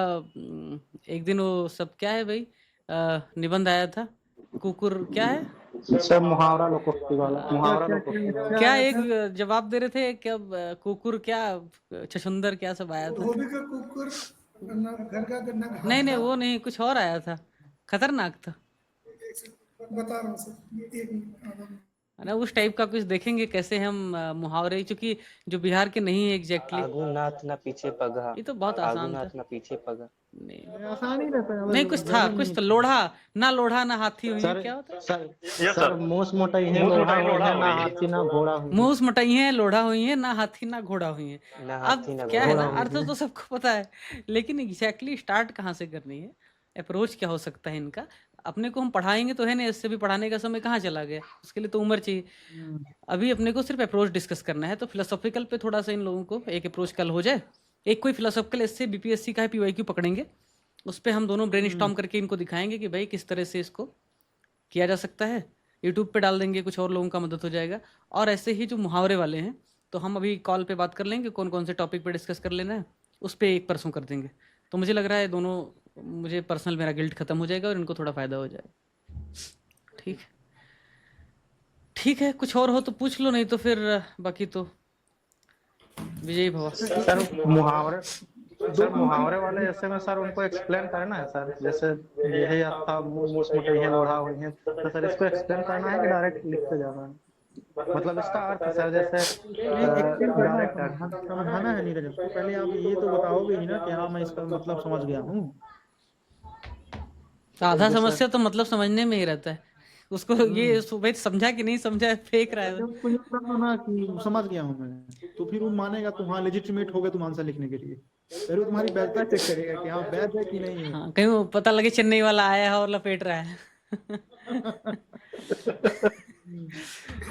एक दिन वो सब क्या है भाई, निबंध आया था, कुकुर क्या है सर, मुहावरा लोकोक्ति वाला, मुहावरा लोकोक्ति क्या, एक जवाब दे रहे थे क्या, कुकुर क्या, छछुंदर क्या सब आया था। कुकुर घर का गन्ना नहीं वो नहीं, कुछ और आया था, खतरनाक था। बता रहा हूँ सर, एक मिनट। ना उस टाइप का कुछ देखेंगे कैसे हम मुहावरे, चूंकि जो बिहार के नहीं है एग्जैक्टली। आगू नाथ ना पीछे पगा, ये तो बहुत आसान था। ना पीछे पगा। आसान ही रहता है। नहीं कुछ था, कुछ तो लोढ़ा ना हाथी हुई, सर, क्या होता है? सर मूस मोटाई है, लोढ़ा हुई है, ना हाथी ना घोड़ा हुई। मूस मोटाई है, लोढ़ा हुई है, ना हाथी ना घोड़ा हुई है। अब क्या है ना, अर्थ तो सबको पता है, लेकिन एग्जैक्टली स्टार्ट कहाँ से करनी है, अप्रोच क्या हो सकता है इनका। अपने को हम पढ़ाएंगे तो है ना, इससे भी पढ़ाने का समय कहाँ चला गया, उसके लिए तो उम्र चाहिए। अभी अपने को सिर्फ अप्रोच डिस्कस करना है, तो फिलोसॉफिकल पे थोड़ा सा इन लोगों को एक अप्रोच कल हो जाए। एक कोई फिलोसॉफिकल इससे बीपीएससी का है, पीवाईक्यू पकड़ेंगे, उस पर हम दोनों ब्रेनस्टॉर्म करके इनको दिखाएंगे कि भाई किस तरह से इसको किया जा सकता है। यूट्यूब पे डाल देंगे, कुछ और लोगों का मदद हो जाएगा। और ऐसे ही जो मुहावरे वाले हैं तो हम अभी कॉल पे बात कर लेंगे कौन कौन से टॉपिक पे डिस्कस कर लेना है, उस पे एक परसों कर देंगे। तो मुझे लग रहा है दोनों, मुझे पर्सनल मेरा गिल्ट खत्म हो जाएगा और इनको थोड़ा फायदा हो जाएगा। ठीक है, ठीक है, कुछ और हो तो पूछ लो, नहीं तो फिर बाकी तो विजयी भव। सर मुहावरे वाले जैसे में सर उनको एक्सप्लेन करना है सर, जैसे यही था मूस मुठैया लोढ़ा हुई है, तो सर इसको एक्सप्लेन करना है कि डायरेक्ट लिखते जाना है? मतलब इसका अर्थ सर जैसे डायरेक्ट समझाना है नीरज, तो पहले आप ये तो बताओगे ही ना कि हाँ मैं इसका मतलब समझ गया हूँ। आधा समस्या तो मतलब समझने में ही रहता है, उसको ये भाई समझा कि नहीं समझा, फेंक रहा है। तो ये बताओ ना कि समझ गया हूँ मैं, तो फिर वो मानेगा तुम हाँ लेजिटिमेट हो गए तुम आंसर लिखने के लिए। फिर वो तुम्हारी वैधता चेक करेगा कि हाँ वैध है कि नहीं है। हाँ, कहीं वो पता लगे चेन्नई वाला आया है और लपेट रहा है।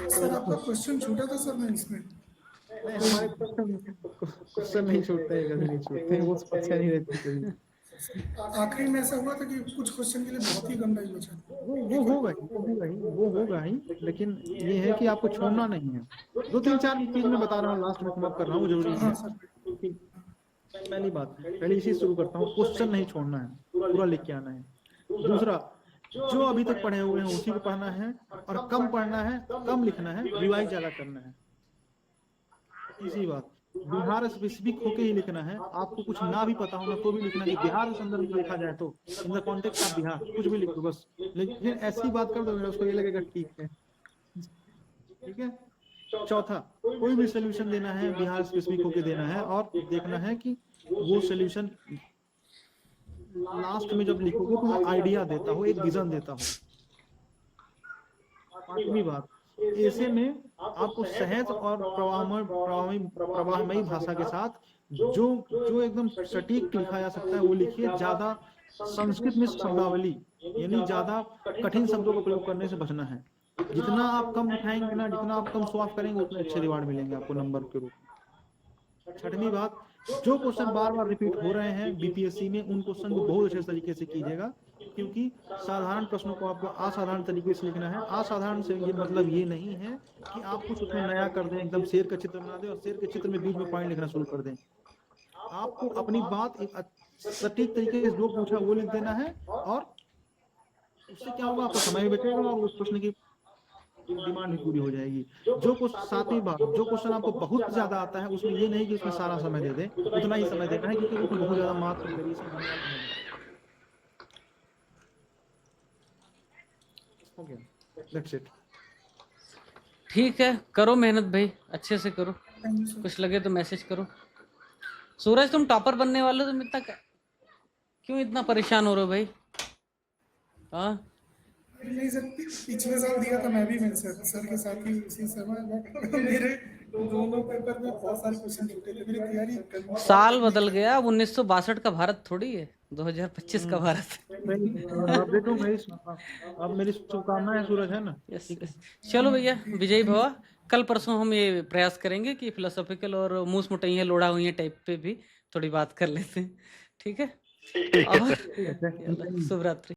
सर आपका क्वेश्चन छूटा था सर मैं इसमें। नहीं हमारे क्वेश्चन नहीं छूटते हैं, कभी नहीं छूटते हैं, वो समस्या नहीं रहती कभी। आखिरी में ऐसा हुआ था कि कुछ क्वेश्चन के लिए बहुत ही गंदा ही बचा। वो होगा ही, लेकिन ये है कि आपको छोड़ना नहीं है। 2-3-4 चीज मैं बता रहा हूँ, लास्ट में समाप्त कर रहा हूँ, जरूरी है। पहली बात, पहले इसी शुरू करता हूँ, क्वेश्चन नहीं छोड़ना है, पूरा लिख के आना है। दूसरा, जो अभी तक पढ़े हुए हैं उसी को पढ़ना है, और कम पढ़ना है, कम लिखना है, रिवाइज ज्यादा करना है। तीसरी बात, बिहार स्पेसिफिक होके ही लिखना है। आपको कुछ ना भी पता हो ना तो भी लिखना है कि बिहार के संदर्भ में लिखा जाए तो in the context of Bihar कुछ भी लिख दो बस, लेकिन ऐसी बात कर दो उसको ये लगेगा ठीक है। ठीक है। चौथा, कोई भी सोल्यूशन देना है बिहार स्पेसिफिक होके देना है, और देखना है कि वो सोल्यूशन लास्ट में जब लिखोगे तो वो आइडिया देता हो, एक विजन देता हो। पांचवी बात, ऐसे में आपको सहज और प्रवाहमयी भाषा के साथ जो एकदम सटीक लिखा जा सकता है वो लिखिए। ज्यादा संस्कृत में शब्दावली यानी ज्यादा कठिन शब्दों का प्रयोग करने से बचना है। जितना आप कम लिखाएंगे ना, जितना आप कम सॉल्व करेंगे, उतने अच्छे रिवार्ड मिलेंगे आपको नंबर के रूप में। छठवीं बात, जो क्वेश्चन बार बार रिपीट हो रहे हैं बीपीएससी में, उन क्वेश्चन को बहुत अच्छे तरीके से कीजिएगा, क्योंकि साधारण प्रश्नों को आपको असाधारण तरीके से लिखना है। असाधारण से ये मतलब ये नहीं है कि आप कुछ उसमें नया कर दें, एकदम शेर का चित्र बना दें और शेर के चित्र में बीच में पॉइंट लिखना शुरू कर दें। आपको अपनी बात एक सटीक तरीके से जो पूछा वो लिख देना है, और उससे क्या होगा, आपका समय भी बचेगा और उस प्रश्न की डिमांड भी पूरी हो जाएगी। जो कुछ सातवीं बात, जो क्वेश्चन आपको बहुत ज्यादा आता है उसमें ये नहीं कि उसमें सारा समय दे दें, उतना ही समय देना है, क्योंकि उसमें बहुत ज्यादा मार्क्स हो गया। That's it. ठीक है, करो मेहनत भाई, अच्छे से करो, कुछ लगे तो मैसेज करो। सूरज तुम टॉपर बनने वाले हो, तुम इतना क्यों इतना परेशान हो रहे हो भाई? हाँ नहीं सर, पिछले साल दिया था मैं भी, मेरे सर के साथ ही उसी समय मेरे दोनों पेपर में बहुत सारे क्वेश्चन छूटे थे। मेरी तैयारी साल बदल गया, अब 1962 का भारत थोड़ी है, 2025 का भारत। अब मेरी शुभकामनाएं सूरज, है ना? यस, चलो भैया, विजयी भवा। कल परसों हम ये प्रयास करेंगे कि फिलोसॉफिकल और मूस मुटैया लोढ़ा हुई टाइप पे भी थोड़ी बात कर लेते हैं। ठीक है, और शुभ रात्रि।